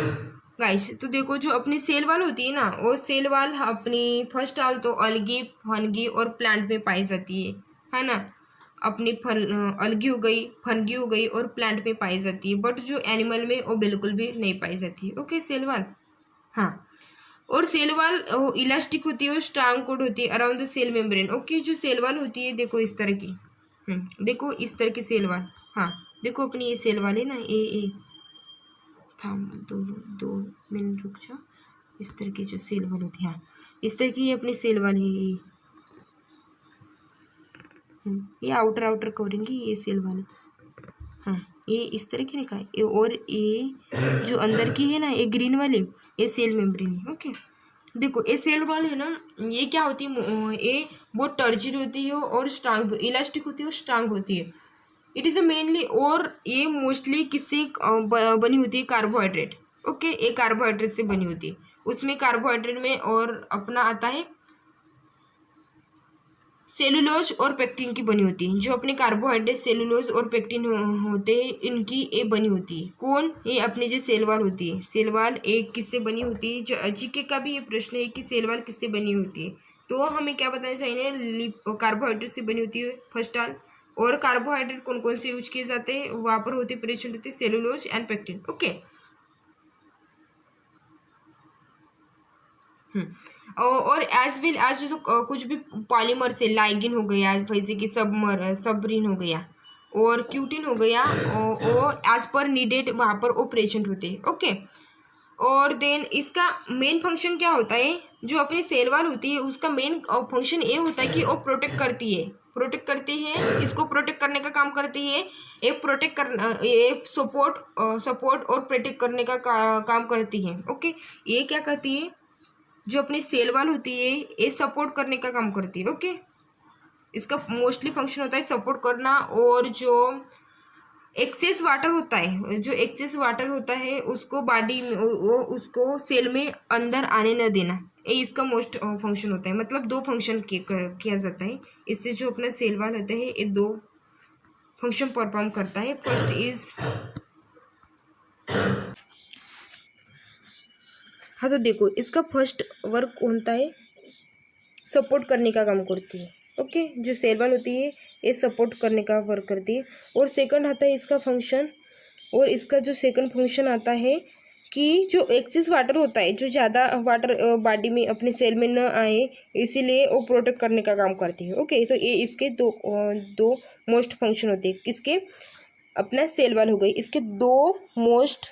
guys, तो देखो जो अपनी cell wall होती है ना, वो सेल वाल अपनी फर्स्ट ऑल तो अलगी, फनगी और प्लांट में पाई जाती है ना। अपनी अलगी हो गई, फनगी हो गई और प्लांट में पाई जाती है, बट जो एनिमल में वो बिल्कुल भी नहीं पाई जाती है। ओके, सेल वाल, हाँ। और सेल वाल इलास्टिक होती है और स्ट्रांग कोड होती है around the cell membrane. Okay, जो सेल वाल होती है देखो इस तरह की, देखो इस तरह की सेल वाल, हाँ देखो अपनी ये सेल वाल है ना, ए थाम दो मिनट रुक जाओ। इस तरह की जो सेल वाल होती है, हाँ इस तरह की ये अपनी सेल वाल है, ये आउटर कवरिंग है ये सेल वाल, हाँ ये इस तरह की लिखा है। और ये जो अंदर की है ना, ये ग्रीन वाली, ये सेल मेम्ब्रेन है। ओके, देखो ये सेल वॉल है ना, ये क्या होती है, ये बहुत टर्जिड होती है और स्ट्रांग, इलास्टिक होती है और स्ट्रांग होती है। इट इज़ अ मेनली, और ये मोस्टली किससे बनी होती है, कार्बोहाइड्रेट। ओके, ये कार्बोहाइड्रेट से बनी होती है। उसमें कार्बोहाइड्रेट में और अपना आता है सेलुलोज और पेक्टिन की बनी होती है। जो अपने कार्बोहाइड्रेट सेलुलोज और पेक्टिन होते हैं, इनकी ये बनी होती है। कौन, ये अपनी जो सेल वॉल होती है, सेल वॉल एक किससे बनी होती है। जो जीके का भी ये प्रश्न है कि सेल वॉल किससे बनी होती है, तो हमें क्या बताना चाहिए, कार्बोहाइड्रेट से बनी होती है फर्स्ट ऑल। और कार्बोहाइड्रेट कौन कौन से यूज किए जाते हैं, वहाँ पर होते प्रेजेंट होते सेलुलोज एंड पेक्टिन। ओके, और एज वेल एज जो कुछ भी पॉलीमर से, लाइगिन हो गया जैसे कि सबरीन हो गया और क्यूटिन हो गया, और एज पर नीडेड वहाँ पर वो प्रेजेंट होते हैं। ओके, और देन इसका मेन फंक्शन क्या होता है, जो अपनी सेल वॉल होती है उसका मेन फंक्शन ये होता है कि वो प्रोटेक्ट करती है, इसको प्रोटेक्ट करने का काम करती है। ये प्रोटेक्ट करना, ये सपोर्ट और प्रोटेक्ट करने का काम करती है। ओके, ये क्या करती है, जो अपनी सेल वॉल होती है ये सपोर्ट करने का काम करती है। ओके, इसका मोस्टली फंक्शन होता है सपोर्ट करना, और जो एक्सेस वाटर होता है उसको बॉडी में, वो उसको सेल में अंदर आने न देना, ये इसका मोस्ट फंक्शन होता है। मतलब 2 फंक्शन किया जाता है इससे। जो अपना सेल वॉल होता है ये 2 फंक्शन परफॉर्म करता है। फर्स्ट इज, हाँ तो देखो इसका फर्स्ट वर्क होता है सपोर्ट करने का काम करती है। ओके, जो सेल वॉल होती है ये सपोर्ट करने का वर्क करती है। और सेकंड आता है इसका फंक्शन, और इसका जो सेकंड फंक्शन आता है कि जो एक्सेस वाटर होता है, जो ज़्यादा वाटर बॉडी में अपने सेल में न आए, इसीलिए वो प्रोटेक्ट करने का काम करती है। ओके, तो ये इसके दो मोस्ट फंक्शन होते हैं। किसके, अपना सेल वॉल हो गई, इसके 2 मोस्ट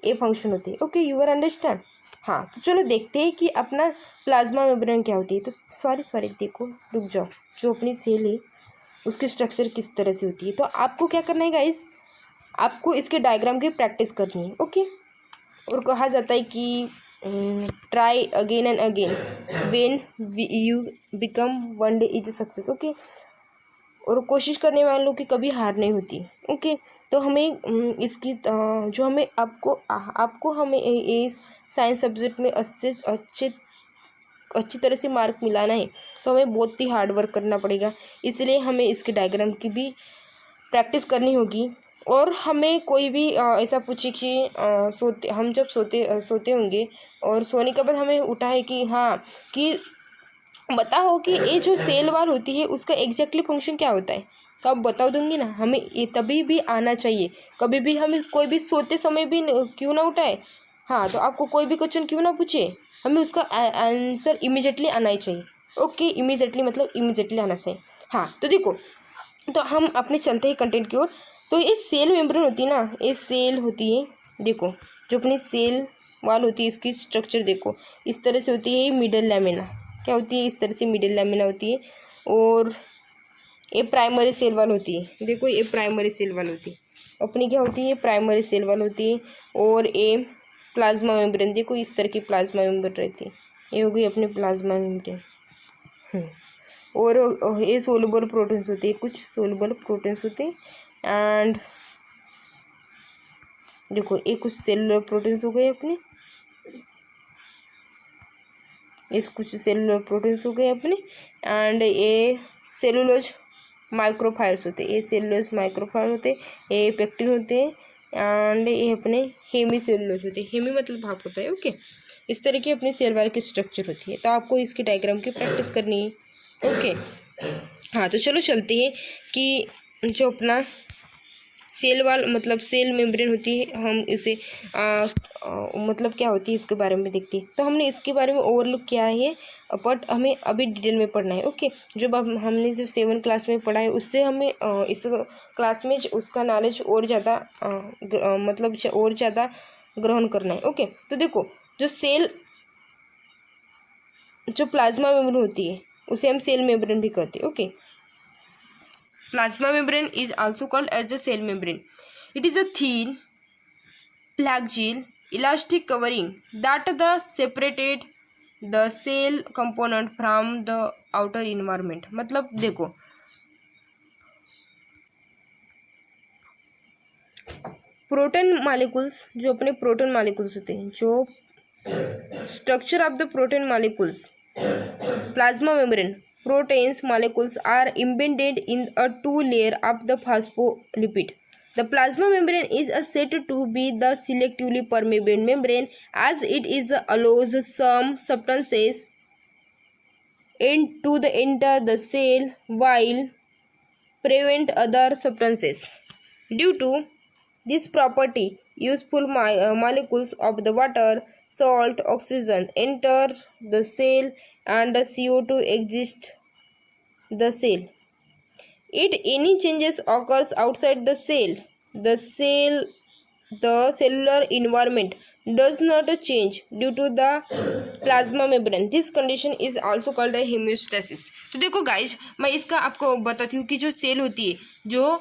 ये फंक्शन होते हैं। Okay, you are understand. हाँ, तो चलो देखते हैं कि अपना प्लाज्मा मेम्ब्रेन क्या होती है। तो सॉरी देखो रुक जाओ, जो अपनी सेल है उसकी स्ट्रक्चर किस तरह से होती है। तो आपको क्या करना है गाइस, आपको इसके डायग्राम की प्रैक्टिस करनी है। ओके, और कहा जाता है कि try again and again when you become one day is success. Okay, और कोशिश करने वालों की कभी हार नहीं होती। ओके, तो हमें इसकी जो हमें आपको हमें इस साइंस सब्जेक्ट में अच्छी तरह से मार्क मिलाना है, तो हमें बहुत ही हार्ड वर्क करना पड़ेगा। इसलिए हमें इसके डायग्राम की भी प्रैक्टिस करनी होगी। और हमें कोई भी ऐसा पूछे कि हम जब सोते होंगे और सोने के बाद हमें उठा है कि हाँ कि बताओ कि ये जो सेल वॉल होती है उसका एग्जैक्टली फंक्शन क्या होता है, तो आप बता दोगे ना। हमें ये तभी भी आना चाहिए, कभी भी हमें कोई भी सोते समय भी क्यों ना उठाए। हाँ, तो आपको कोई भी क्वेश्चन क्यों ना पूछे, हमें उसका आंसर इमीडिएटली आना ही चाहिए। ओके, इमीडिएटली मतलब इमीडिएटली आना चाहिए। हाँ, तो देखो, तो हम अपने चलते हैं कंटेंट की ओर। तो ये सेल मेम्ब्रेन होती है ना, ये सेल होती है। देखो, जो अपनी सेल वॉल होती है इसकी स्ट्रक्चर देखो इस तरह से होती है। मिडल लैमिना क्या होती है, इस तरह से मिडल लैमिना होती है। और ये प्राइमरी सेल वॉल होती है। देखो, ये प्राइमरी सेल वॉल होती है अपनी, क्या होती है, प्राइमरी सेल वॉल होती है। और ये प्लाज्मा मेम्ब्रेन, देखो इस तरह की प्लाज्मा मेम्ब्रेन रहती है। ये हो गई अपनी प्लाज्मा मेम्ब्रेन। और ये सोलुबल प्रोटीन्स होते हैं, कुछ सोलुबल प्रोटीन्स होते हैं। एंड देखो, ये कुछ सेलुलर प्रोटीन्स हो गए अपने, इस कुछ सेलुलर प्रोटीन्स हो गए अपने। एंड ये सेलुलोज माइक्रोफाइल्स होते हैं, ये सेलुलोज माइक्रोफाइल होते हैं, ये पेक्टिन होते हैं। एंड ये अपने हेमी सेलुलोज होते हैं, हेमी मतलब भाप होता है। ओके, इस तरह की अपनी सेल वॉल की स्ट्रक्चर होती है। तो आपको इसकी डायग्राम की प्रैक्टिस करनी है। ओके, हाँ, तो चलो चलते हैं कि जो अपना सेल वॉल मतलब सेल मेम्ब्रेन होती है, हम इसे मतलब क्या होती है इसके बारे में देखते हैं। तो हमने इसके बारे में ओवरलुक किया है, बट हमें अभी डिटेल में पढ़ना है। ओके, जब हमने जो 7 क्लास में पढ़ा है उससे हमें इस क्लास में उसका नॉलेज और ज़्यादा मतलब और ज़्यादा ग्रहण करना है। ओके, तो देखो, जो प्लाज्मा मेम्ब्रेन होती है उसे हम सेल मेम्ब्रेन भी कहते हैं। Okay, plasma membrane is also called as the cell membrane. It is a thin, flagile, elastic covering that separated the cell component from the outer environment. मतलब देखो, प्रोटोन मालिक्यूल्स, जो अपने प्रोटोन मालिक्यूल्स होते हैं, जो structure of the proton molecules, plasma membrane, proteins molecules are embedded in a two-layer of the phospholipid. The plasma membrane is said to be the selectively permeable membrane as it is allows some substances to enter the cell while prevent other substances. Due to this property, useful molecules of the water, salt, oxygen enter the cell and CO2 exit the cell. If any changes occurs outside the cell, the cellular environment does not change due to the plasma membrane. This condition is also called a homeostasis. तो देखो guys, मैं इसका आपको बताती हूँ कि जो cell होती है, जो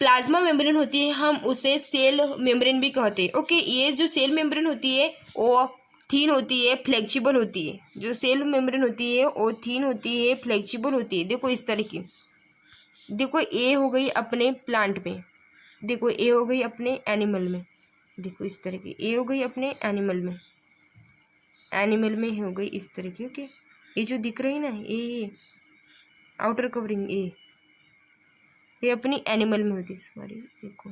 प्लाज्मा मेम्ब्रेन होती है, हम उसे सेल मेम्ब्रेन भी कहते हैं। ओके, ये जो सेल मेम्ब्रेन होती है वो थीन होती है, फ्लेक्सिबल होती है। जो सेल मेम्ब्रेन होती है वो थीन होती है, फ्लेक्सिबल होती है। देखो इस तरह की, देखो ए हो गई अपने प्लांट में, देखो ए हो गई अपने एनिमल में, देखो इस तरह की ए हो गई अपने एनिमल में हो गई इस तरह की। ओके, ये जो दिख रही ना ये आउटर कवरिंग ये अपनी एनिमल में होती है। सॉरी, देखो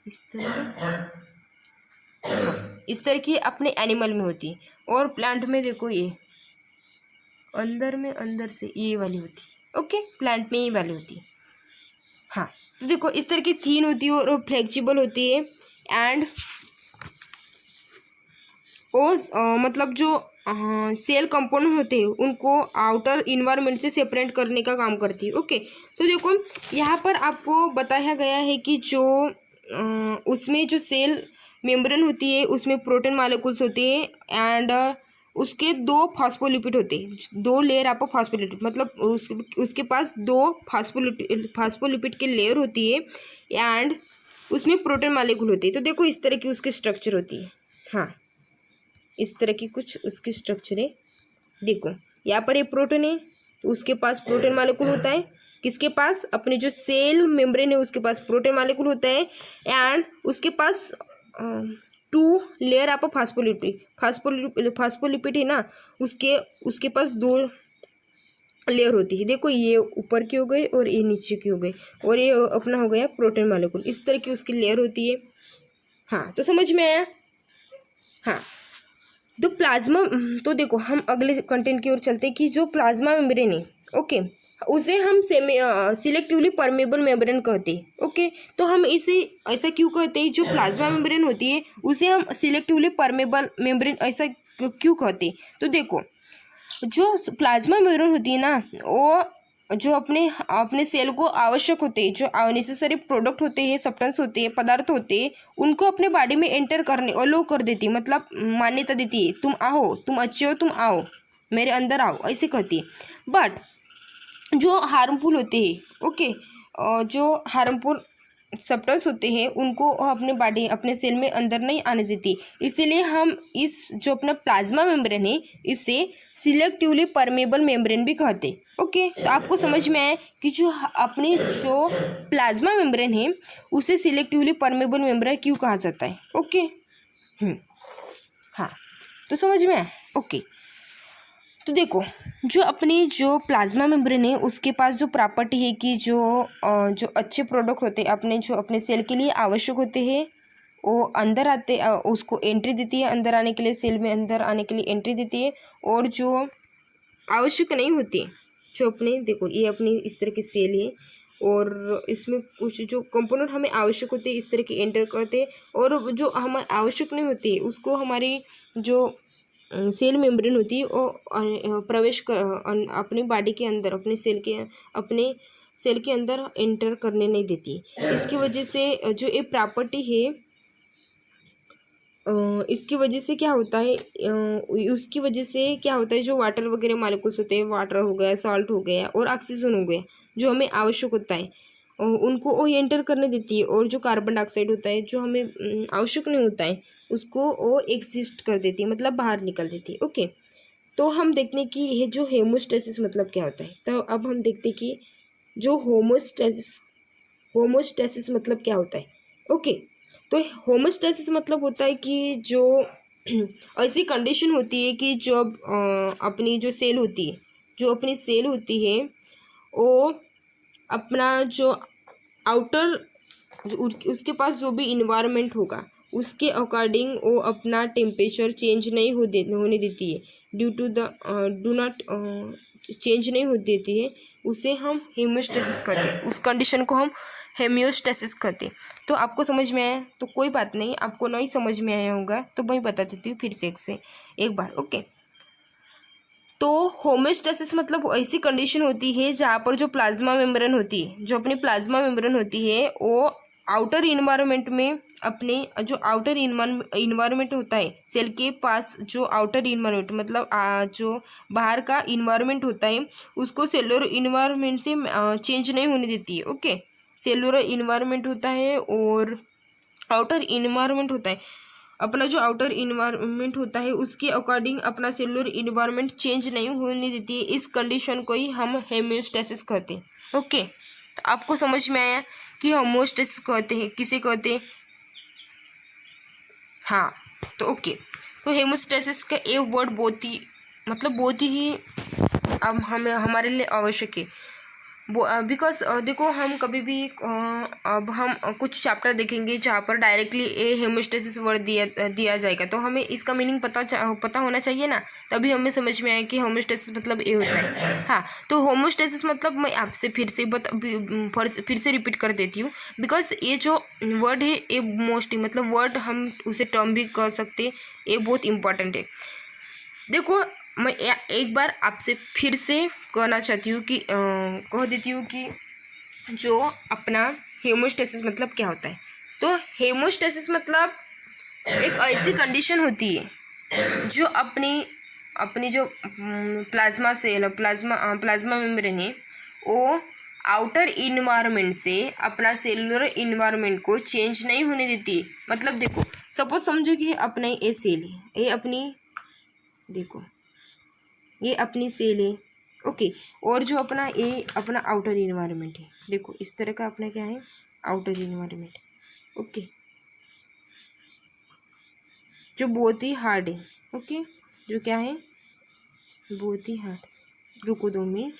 इस तरह इस तरह की अपने एनिमल में होती है। और प्लांट में देखो ये अंदर से ये वाली होती है। ओके, प्लांट में ये वाली होती है। हाँ, तो देखो इस तरह की थीन होती है और फ्लेक्सिबल होती है। एंड वो मतलब जो सेल कंपोनेंट होते हैं उनको आउटर इन्वायरमेंट से सेपरेट करने का काम करती है। ओके, तो देखो यहाँ पर आपको बताया गया है कि जो उसमें जो सेल मेम्ब्रेन होती है उसमें प्रोटीन मॉलिक्यूल्स होते हैं। एंड उसके 2 फॉस्फोलिपिड होते हैं, 2 लेयर आपको फॉस्फोलिपिड मतलब उसके पास 2 फॉस्फोलिपिड के लेयर होती है। एंड उसमें प्रोटीन मॉलिक्यूल होती है। तो देखो इस तरह की उसकी स्ट्रक्चर होती है। हाँ, इस तरह की कुछ उसकी स्ट्रक्चर है। देखो यहाँ पर ये प्रोटीन है तो उसके पास प्रोटीन मॉलिक्यूल होता है। किसके पास, अपने जो सेल मेम्ब्रेन है उसके पास प्रोटीन मॉलिक्यूल होता है, एंड उसके पास 2 लेयर ऑफ फास्फोलिपिड है ना, उसके पास 2 लेयर होती है। देखो ये ऊपर की हो गई और ये नीचे की हो गई, और ये अपना हो गया प्रोटीन मॉलिक्यूल। इस तरह की उसकी लेयर होती है। हाँ, तो समझ में आया। हाँ, तो प्लाज्मा, तो देखो हम अगले कंटेंट की ओर चलते हैं कि जो प्लाज्मा मेम्ब्रेन है, ओके, उसे हम सिलेक्टिवली परमेबल मेम्ब्रेन कहते हैं। ओके, तो हम इसे ऐसा क्यों कहते हैं, जो प्लाज्मा मेम्ब्रेन होती है उसे हम सिलेक्टिवली परमेबल मेम्ब्रेन ऐसा क्यों कहते हैं। तो देखो जो प्लाज्मा मेम्ब्रेन होती है ना, वो जो अपने सेल को आवश्यक होते हैं, जो नेसेसरी प्रोडक्ट होते हैं, सब्सटेंस होते हैं, पदार्थ होते हैं, उनको अपने बॉडी में एंटर करने अलो कर देती है, मतलब मान्यता देती है, तुम आओ, तुम अच्छे हो, तुम आओ, मेरे अंदर आओ, ऐसे कहती है। बट जो हार्मफुल होते हैं, ओके, जो हार्मफुल सब्सटेंस होते हैं उनको अपने बॉडी, अपने सेल में अंदर नहीं आने देती। इसीलिए हम इस जो अपना प्लाज्मा मेम्ब्रेन है इसे सिलेक्टिवली परमेबल मेम्ब्रेन भी कहते हैं। ओके, तो आपको समझ में आया कि जो प्लाज्मा मेम्ब्रेन है उसे सिलेक्टिवली परमेबल मेम्ब्रेन क्यों कहा जाता है। ओके, हाँ, तो समझ में आया। ओके, तो देखो जो प्लाज्मा मेम्ब्रेन है उसके पास जो प्रॉपर्टी है कि जो अच्छे प्रोडक्ट होते हैं, जो अपने सेल के लिए आवश्यक होते हैं, वो अंदर आते, उसको एंट्री देती है, अंदर आने के लिए, सेल में अंदर आने के लिए एंट्री देती है। और जो आवश्यक नहीं होती, जो देखो ये अपनी इस तरह की सेल है और इसमें कुछ जो कंपोनेंट हमें आवश्यक होते हैं इस तरह की एंटर करते हैं, और जो हमें आवश्यक नहीं होती उसको हमारी जो सेल मेम्ब्रेन होती है वो प्रवेश कर अपनी बॉडी के अंदर, अपने सेल के अंदर एंटर करने नहीं देती। इसकी वजह से जो ये प्रॉपर्टी है, इसकी वजह से क्या होता है, उसकी वजह से क्या होता है, जो वाटर वगैरह मॉलिक्यूल्स होते हैं, वाटर हो गया, सॉल्ट हो गया और ऑक्सीजन हो गया, जो हमें आवश्यक होता है उनको वो एंटर करने देती है। और जो कार्बन डाइऑक्साइड होता है जो हमें आवश्यक नहीं होता है उसको वो एग्जिस्ट कर देती है, मतलब बाहर निकल देती है। ओके, तो हम देखते हैं कि ये जो हेमोस्टेसिस मतलब क्या होता है। तो अब हम देखते हैं कि जो होमोस्टेसिस मतलब क्या होता है। ओके, तो होमोस्टेसिस मतलब होता है कि जो ऐसी कंडीशन होती है कि जब अपनी जो सेल होती है, वो अपना जो आउटर, उसके पास जो भी इन्वायरमेंट होगा उसके अकॉर्डिंग वो अपना टेम्परेचर चेंज नहीं होने देती है, डू नॉट चेंज नहीं हो देती है, उसे हम हेमियोस्टेसिस कहते हैं। उस कंडीशन को हम हेमियोस्टेसिस कहते हैं। तो आपको समझ में आया? तो कोई बात नहीं, आपको नहीं समझ में आया होगा तो मैं बता देती हूँ फिर से एक बार। ओके, तो होमोस्टेसिस मतलब ऐसी कंडीशन होती है जहाँ पर जो प्लाज्मा मेम्ब्रेन होती है, जो अपनी प्लाज्मा मेम्ब्रेन होती है, वो आउटर इन्वायरमेंट में अपने जो आउटर इन्वायरमेंट होता है सेल के पास, जो आउटर इन्वायरमेंट मतलब जो बाहर का इन्वायरमेंट होता है उसको सेलुलर इन्वायरमेंट से चेंज नहीं होने देती है। ओके, सेलुलर इन्वायरमेंट होता है और आउटर इन्वायरमेंट होता है। अपना जो आउटर इन्वायरमेंट होता है उसके अकॉर्डिंग अपना सेलुलर इन्वायरमेंट चेंज नहीं होने देती है। इस कंडीशन को ही हम हेमियोस्टेसिस कहते हैं। ओके, तो आपको समझ में आया कि होमोस्टेसिस कहते हैं, किसे कहते हैं? हाँ, तो ओके, तो हेमोस्टेसिस का एक वर्ड बहुत ही अब हमें हमारे लिए आवश्यक है। बिकॉज देखो हम कभी भी अब हम कुछ चैप्टर देखेंगे जहाँ पर डायरेक्टली ए हेमोस्टेसिस वर्ड दिया जाएगा, तो हमें इसका मीनिंग पता होना चाहिए ना, तभी हमें समझ में आए कि होमोस्टेसिस मतलब ए होता है। हाँ, तो होमोस्टेसिस मतलब मैं आपसे फिर से रिपीट कर देती हूँ, बिकॉज ये जो वर्ड है ये मोस्टली मतलब वर्ड हम उसे टर्म भी कह सकते हैं, ये बहुत इंपॉर्टेंट है। देखो मैं एक बार आपसे फिर से कहना चाहती हूँ कि कह देती हूँ कि जो अपना हेमोस्टेसिस मतलब क्या होता है। तो हेमोस्टेसिस मतलब एक ऐसी कंडीशन होती है जो अपनी जो प्लाज्मा मेम्ब्रेन है वो आउटर इन्वायरमेंट से अपना सेलुलर इन्वायरमेंट को चेंज नहीं होने देती है। मतलब देखो सपोज समझो कि अपना ये सेल है, ये अपनी देखो ये अपनी सेल है, ओके। और जो अपना ए अपना आउटर इन्वायरमेंट है, देखो इस तरह का अपना क्या है, आउटर इन्वायरमेंट। ओके, जो बहुत ही हार्ड है। ओके, जो क्या है, बहुत ही हार्ड। रुको 2 मिनट।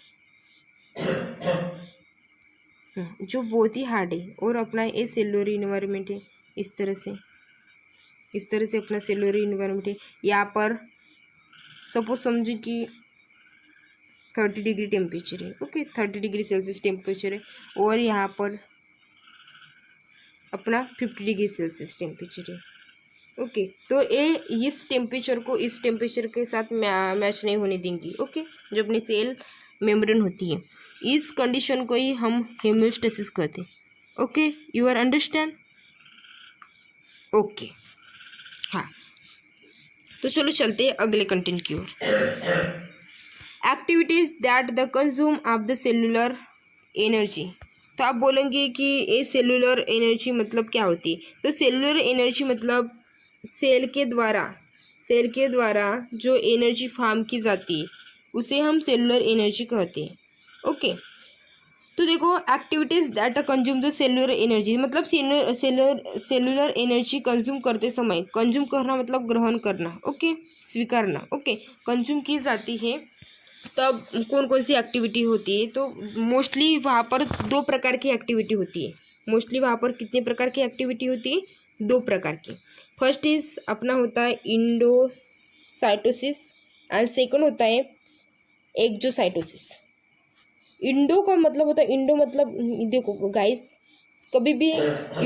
जो बहुत ही हार्ड है और अपना ये सेलुलर इन्वायरमेंट है, इस तरह से अपना सेलुलर इन्वायरमेंट है। यहाँ पर सपोज समझो कि 30 डिग्री टेम्परेचर है। ओके, 30 डिग्री सेल्सियस टेम्परेचर है, और यहाँ पर अपना 50 डिग्री सेल्सियस टेम्परेचर है। ओके, तो ये इस टेम्परेचर को इस टेम्परेचर के साथ मैच नहीं होने देंगी। ओके, जो अपनी सेल मेम्ब्रेन होती है, इस कंडीशन को ही हम हेमियोस्टेसिस कहते हैं। Okay, you are understand? Okay, हाँ, तो चलो चलते हैं अगले कंटेंट की ओर। Activities that the consume of the cellular energy. तो आप बोलेंगे कि ये सेलुलर एनर्जी मतलब क्या होती है? तो सेलुलर एनर्जी मतलब सेल के द्वारा जो एनर्जी फॉर्म की जाती है उसे हम सेलुलर एनर्जी कहते हैं। ओके, तो देखो activities that consume the cellular energy मतलब सेलुलर एनर्जी कंज्यूम करते समय, कंज्यूम करना मतलब ग्रहण करना। ओके, स्वीकारना। ओके, कंज्यूम की जाती है तब कौन कौन सी एक्टिविटी होती है? तो मोस्टली वहाँ पर 2 प्रकार की एक्टिविटी होती है। मोस्टली वहाँ पर कितने प्रकार की एक्टिविटी होती है? 2 प्रकार की। फर्स्ट इज अपना होता है इंडोसाइटोसिस एंड सेकंड होता है एक्सोसाइटोसिस। इंडो का मतलब होता है, इंडो मतलब देखो गाइस, कभी भी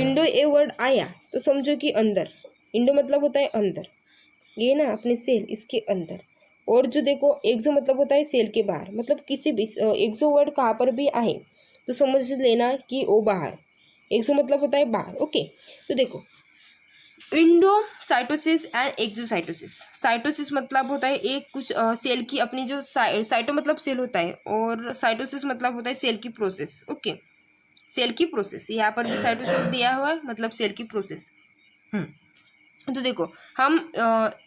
इंडो ए वर्ड आया तो समझो कि अंदर। इंडो मतलब होता है अंदर, ये ना अपने सेल इसके अंदर। और जो देखो एक्सो मतलब होता है सेल के बाहर। मतलब किसी भी एक्सो वर्ड कहाँ पर भी आए तो समझ लेना कि वो बाहर। एक्सो मतलब होता है बाहर। ओके, तो देखो इंडोसाइटोसिस एंड एक्सोसाइटोसिस। साइटोसिस मतलब होता है एक कुछ सेल की अपनी जो साइटो मतलब सेल होता है, और साइटोसिस मतलब होता है सेल की प्रोसेस। ओके, सेल की प्रोसेस, यहाँ पर भी साइटोसिस दिया हुआ है, मतलब सेल की प्रोसेस। तो देखो हम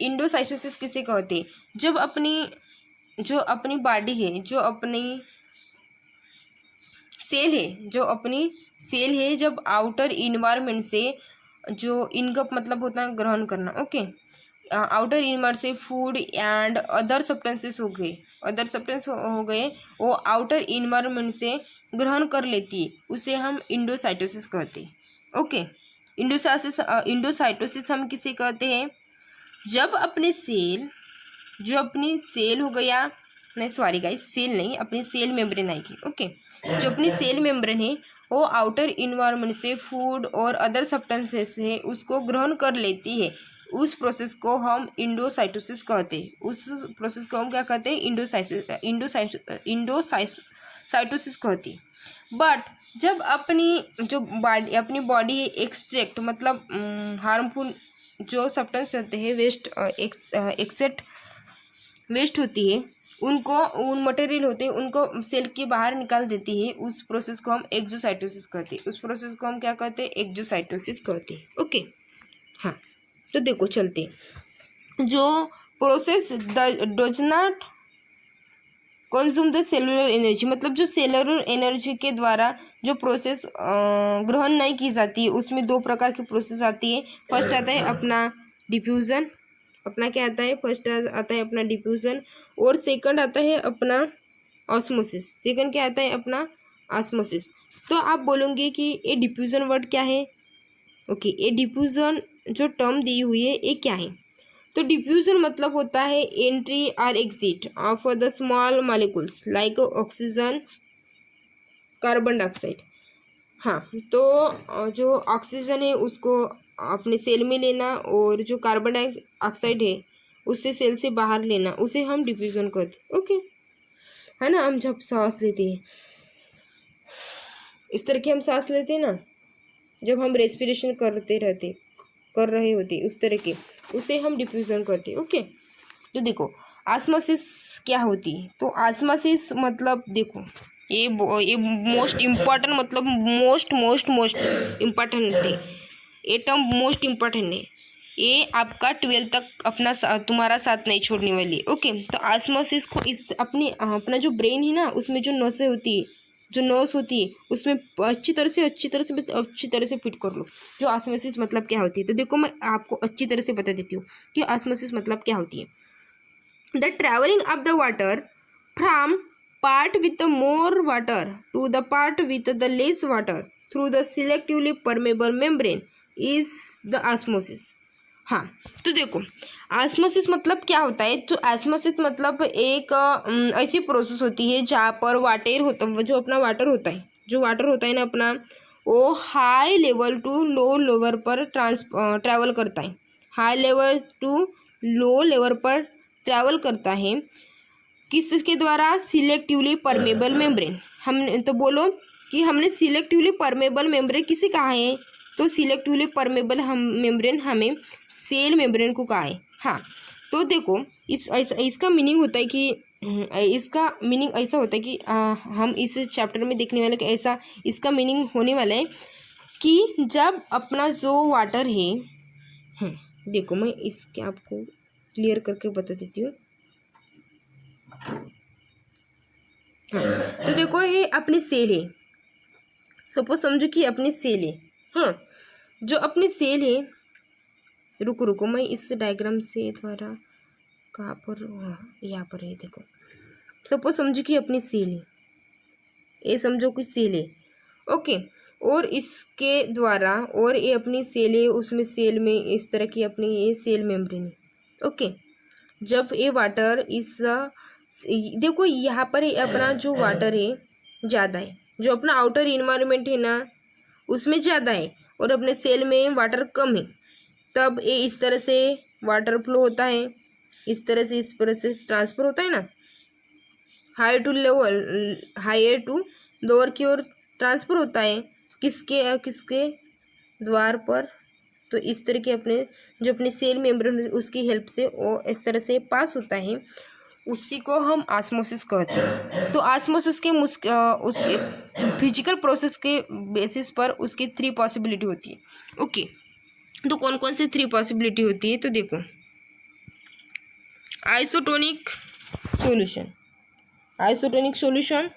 इंडोसाइटोसिस किसे कहते हैं? जब जो अपनी बॉडी है, जो अपनी सेल है, जब आउटर इन्वायरमेंट से जो इनकप मतलब होता है ग्रहण करना। ओके, आउटर इन्वायरमेंट से फूड एंड अदर सब्सटेंसेस हो गए, वो आउटर इन्वायरमेंट से ग्रहण कर लेती है, उसे हम इंडोसाइटोसिस कहते हैं। ओके, इंडोसाइटोसिस हम किसे कहते हैं? जब अपनी सेल हो गया, नहीं सॉरी गाइस, सेल नहीं, अपनी सेल मेम्ब्रेन आएगी। ओके, जो अपनी सेल मेम्ब्रेन है वो आउटर इन्वायरमेंट से फूड और अदर सब्सटेंसेस है उसको ग्रहण कर लेती है, उस प्रोसेस को हम इंडोसाइटोसिस कहते हैं। उस प्रोसेस को हम क्या कहते हैं? इंडोसाइटोसिस कहते हैं। बट जब अपनी बॉडी एक्सट्रैक्ट मतलब हार्मफुल जो सब्सटेंस होते हैं, वेस्ट होती है, उन मटेरियल होते हैं उनको सेल के बाहर निकाल देती है, उस प्रोसेस को हम एक्सोसाइटोसिस कहते हैं। उस प्रोसेस को हम क्या कहते हैं? एक्सोसाइटोसिस कहते हैं। ओके, हाँ, तो देखो चलते हैं। जो process does not consume the cellular energy मतलब जो सेलुलर एनर्जी के द्वारा जो प्रोसेस ग्रहण नहीं की जाती है, उसमें 2 प्रकार की प्रोसेस आती है। फर्स्ट आता है अपना डिफ्यूज़न, अपना क्या आता है? फर्स्ट आता है अपना डिफ्यूज़न, और सेकंड आता है अपना ऑस्मोसिस। सेकंड क्या आता है? अपना ऑस्मोसिस। तो आप बोलोगे कि ये डिफ्यूज़न वर्ड क्या है? ओके, ये डिफ्यूज़न जो टर्म दी हुई है ये क्या है? तो डिफ्यूजन मतलब होता है एंट्री और exit of the small molecules like oxygen, carbon dioxide. हाँ, तो जो ऑक्सीजन है उसको अपने सेल में लेना, और जो कार्बन डाइऑक्साइड है उससे सेल से बाहर लेना, उसे हम डिफ्यूजन कहते हैं। ओके, है ना? हम जब सांस लेते हैं इस तरह की हम सांस लेते हैं ना, जब हम रेस्पिरेशन कर रहे होते उस तरह के, उसे हम डिफ्यूजन करते हैं। ओके, तो देखो ऑस्मोसिस क्या होती है? तो ऑस्मोसिस मतलब देखो ये मोस्ट इम्पॉर्टेंट मतलब मोस्ट इम्पॉर्टेंट है, ये टर्म मोस्ट इम्पॉर्टेंट है। ये आपका 12 तक अपना तुम्हारा साथ नहीं छोड़ने वाली। ओके, तो ऑस्मोसिस को इस अपना जो ब्रेन है ना, उसमें जो नसें होती है, जो नर्व्स होती है, उसमें अच्छी तरह से फिट कर लो जो ऑस्मोसिस मतलब क्या होती है। तो देखो मैं आपको अच्छी तरह से बता देती हूँ कि ऑस्मोसिस मतलब क्या होती है। The travelling of the water from part with the more water to the part with the less water through the selectively permeable membrane is the osmosis। हाँ, तो देखो ऑस्मोसिस मतलब क्या होता है। तो ऑस्मोसिस मतलब एक ऐसी प्रोसेस होती है जहाँ पर जो अपना वाटर होता है, जो वाटर होता है ना अपना, वो high level to low level पर ट्रैवल करता है। High level to low level पर ट्रैवल करता है किसके द्वारा? Selectively permeable membrane. हमने तो बोलो कि हमने सिलेक्टिवली परमेबल मेम्ब्रेन किसे कहा है? तो सिलेक्टिवली परमेबल मेम्ब्रेन हमें सेल मेम्ब्रेन को कहा है। हाँ, तो देखो इसका मीनिंग होता है कि इसका मीनिंग ऐसा होता है कि हम इस चैप्टर में देखने वाले ऐसा इसका मीनिंग होने वाला है कि जब अपना जो वाटर है, देखो मैं इसके आपको क्लियर करके बता देती हूँ। हाँ, तो देखो ये अपनी सेल है। सपोज समझो कि अपनी सेल है। हाँ, जो अपनी सेल है, रुको मैं इस डायग्राम से द्वारा कहाँ पर, यहाँ पर है देखो। सपोज समझो कि अपनी सेल है, ये समझो कि सेल है। ओके, और इसके द्वारा और ये अपनी सेल है, उसमें सेल में इस तरह की अपनी ये सेल मेम्ब्रेन है। ओके, जब ये वाटर इस देखो यहाँ पर अपना जो वाटर है ज़्यादा है, जो अपना आउटर इन्वायरमेंट है ना उसमें ज़्यादा है और अपने सेल में वाटर कम है, तब ये इस तरह से वाटर फ्लो होता है, इस तरह से ट्रांसफ़र होता है ना, हायर टू लोअर की ओर ट्रांसफ़र होता है। किसके द्वार पर? तो इस तरह के जो अपने सेल मेम्ब्रेन उसकी हेल्प से वो इस तरह से पास होता है, उसी को हम ऑस्मोसिस कहते हैं। तो ऑस्मोसिस के उसके फिजिकल प्रोसेस के बेसिस पर उसकी 3 पॉसिबिलिटी होती है। ओके, तो कौन कौन सी 3 पॉसिबिलिटी होती है? तो देखो आइसोटोनिक सॉल्यूशन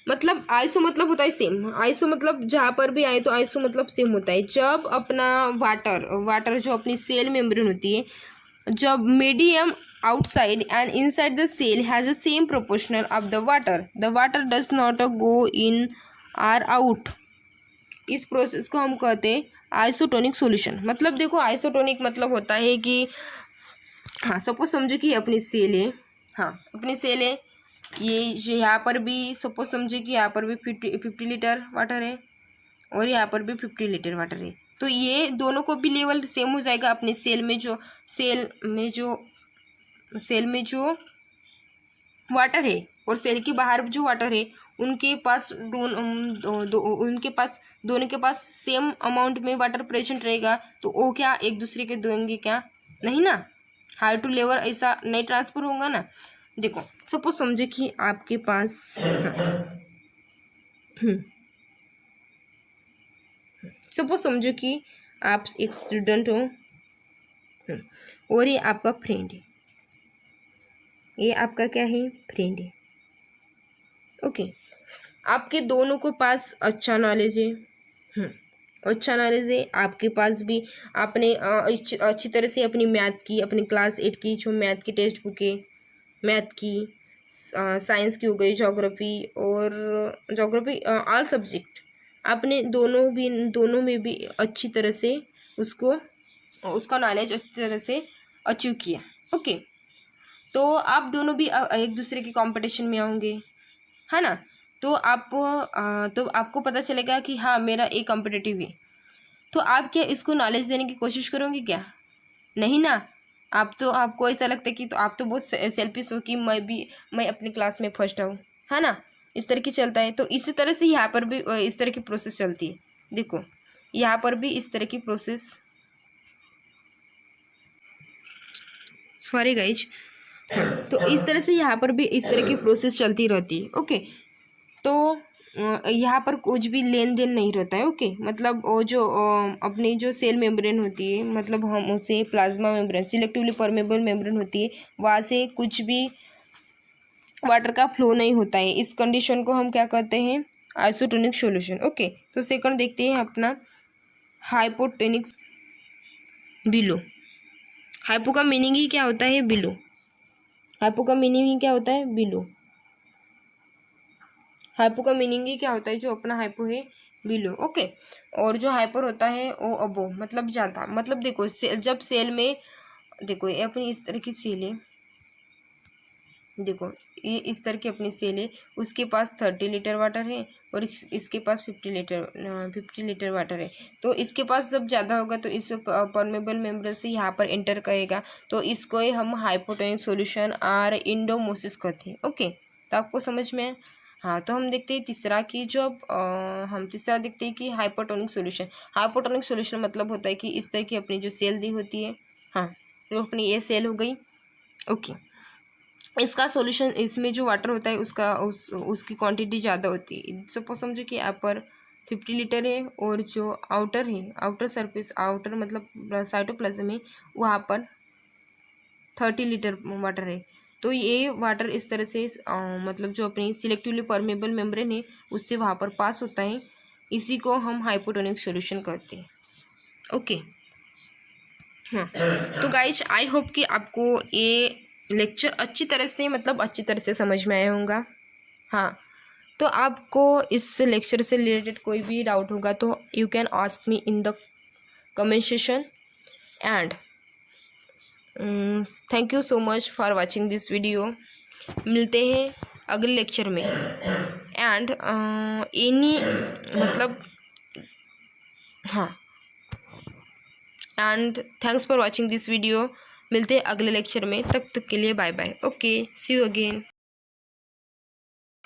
मतलब आइसो मतलब होता है सेम। आइसो मतलब जहाँ पर भी आए तो आइसो मतलब सेम होता है। जब अपना वाटर जो अपनी सेल मेम्ब्रेन होती है, जब medium outside and inside the cell has the same proportional of the water does not go in or out, इस प्रोसेस को हम कहते हैं आइसोटोनिक सॉल्यूशन। मतलब देखो आइसोटोनिक मतलब होता है कि हाँ, सपोज समझो कि अपनी सेल है। हाँ, अपनी सेल है, ये यहाँ पर भी सपोज समझे कि यहाँ पर भी 50 लीटर वाटर है और यहाँ पर भी 50 लीटर वाटर है। तो ये दोनों को भी लेवल सेम हो जाएगा। अपने सेल में जो वाटर है और सेल के बाहर जो वाटर है, उनके पास दोनों के पास सेम अमाउंट में वाटर प्रेजेंट रहेगा। तो वो क्या एक दूसरे के देंगे? क्या नहीं ना, हाई टू लेवल ऐसा नहीं ट्रांसफर होगा ना। देखो सपोज समझे कि आपके पास सपोज समझो कि आप एक स्टूडेंट हो और ये आपका फ्रेंड है, ये आपका क्या है? फ्रेंड है। ओके, आपके दोनों को पास अच्छा नॉलेज है, अच्छा नॉलेज है। आपके पास भी आपने अच्छी तरह से अपनी मैथ की, अपनी क्लास 8 की जो मैथ की टेक्स्ट बुक है, मैथ की, साइंस की हो गई, जोग्राफी ऑल सब्जेक्ट आपने दोनों में भी अच्छी तरह से उसका नॉलेज अच्छी तरह से अचीव किया। ओके, तो आप दोनों भी एक दूसरे के कंपटीशन में आओगे, है ना। तो आपको पता चलेगा कि हाँ मेरा एक कॉम्पिटिटिव है। तो आप क्या इसको नॉलेज देने की कोशिश करोगे? क्या नहीं ना। आपको ऐसा लगता है कि तो आप तो बहुत सेल्फिश हो कि मैं अपनी क्लास में फर्स्ट आऊँ, है ना। इस तरह की चलता है। तो इसी तरह से यहाँ पर भी इस तरह की प्रोसेस चलती है। देखो यहाँ पर भी इस तरह की प्रोसेस, सॉरी गाइज, तो इस तरह से यहाँ पर भी इस तरह की प्रोसेस चलती रहती है। ओके, तो यहाँ पर कुछ भी लेन देन नहीं रहता है। ओके, मतलब वो जो अपनी जो सेल मेम्ब्रेन होती है, मतलब हम उसे plasma membrane, selectively permeable membrane होती है, वहाँ से कुछ भी वाटर का फ्लो नहीं होता है। इस कंडीशन को हम क्या कहते हैं, आइसोटोनिक सॉल्यूशन। ओके, तो सेकंड देखते हैं अपना हाइपोटोनिक बिलो। हाइपो का मीनिंग ही क्या होता है, बिलो। हाइपो का मीनिंग ही क्या होता है, बिलो। हाइपो का मीनिंग ही क्या होता है, जो अपना हाइपो है, बिलो। ओके, और जो हाइपर होता है वो अबो, मतलब ज़्यादा। मतलब देखो जब सेल में, देखो ये अपनी इस तरह की सेल है, देखो ये इस तरह की अपनी सेल है, उसके पास 30 लीटर वाटर है और इसके पास 50 लीटर वाटर है। तो इसके पास जब ज़्यादा होगा तो इस परमेबल मेम्ब्रेन से यहाँ पर एंटर करेगा, तो इसको ही हम हाइपोटोनिक सॉल्यूशन और इंडोमोसिस कहते हैं। ओके, तो आपको समझ में है। हाँ, तो हम देखते हैं तीसरा कि जो हम तीसरा देखते हैं कि हाइपोटोनिक सॉल्यूशन। हाइपोटोनिक सॉल्यूशन मतलब होता है कि इस तरह की अपनी जो सेल दी होती है, हाँ, जो अपनी ये सेल हो गई। ओके, इसका सॉल्यूशन, इसमें जो वाटर होता है उसका उसकी क्वांटिटी ज़्यादा होती है। सपोज समझो कि यहाँ पर 50 लीटर है और जो आउटर है, आउटर सरफेस, आउटर मतलब साइटोप्लाज्म है, वहाँ पर 30 लीटर वाटर है। तो ये वाटर इस तरह से मतलब जो अपनी सिलेक्टिवली परमेबल मेम्ब्रेन है उससे वहाँ पर पास होता है। इसी को हम हाइपोटोनिक सॉल्यूशन कहते हैं। ओके, हाँ, तो गाइज आई होप कि आपको ये लेक्चर अच्छी तरह से, मतलब अच्छी तरह से समझ में आया होगा। हाँ, तो आपको इस लेक्चर से रिलेटेड कोई भी डाउट होगा तो you can ask me in the comment session. And thank you so much for watching this video. मिलते हैं अगले लेक्चर में। एंड एनी मतलब, हाँ, and thanks for watching this video. मिलते हैं अगले लेक्चर में, तब तक के लिए bye bye. Okay, see you again.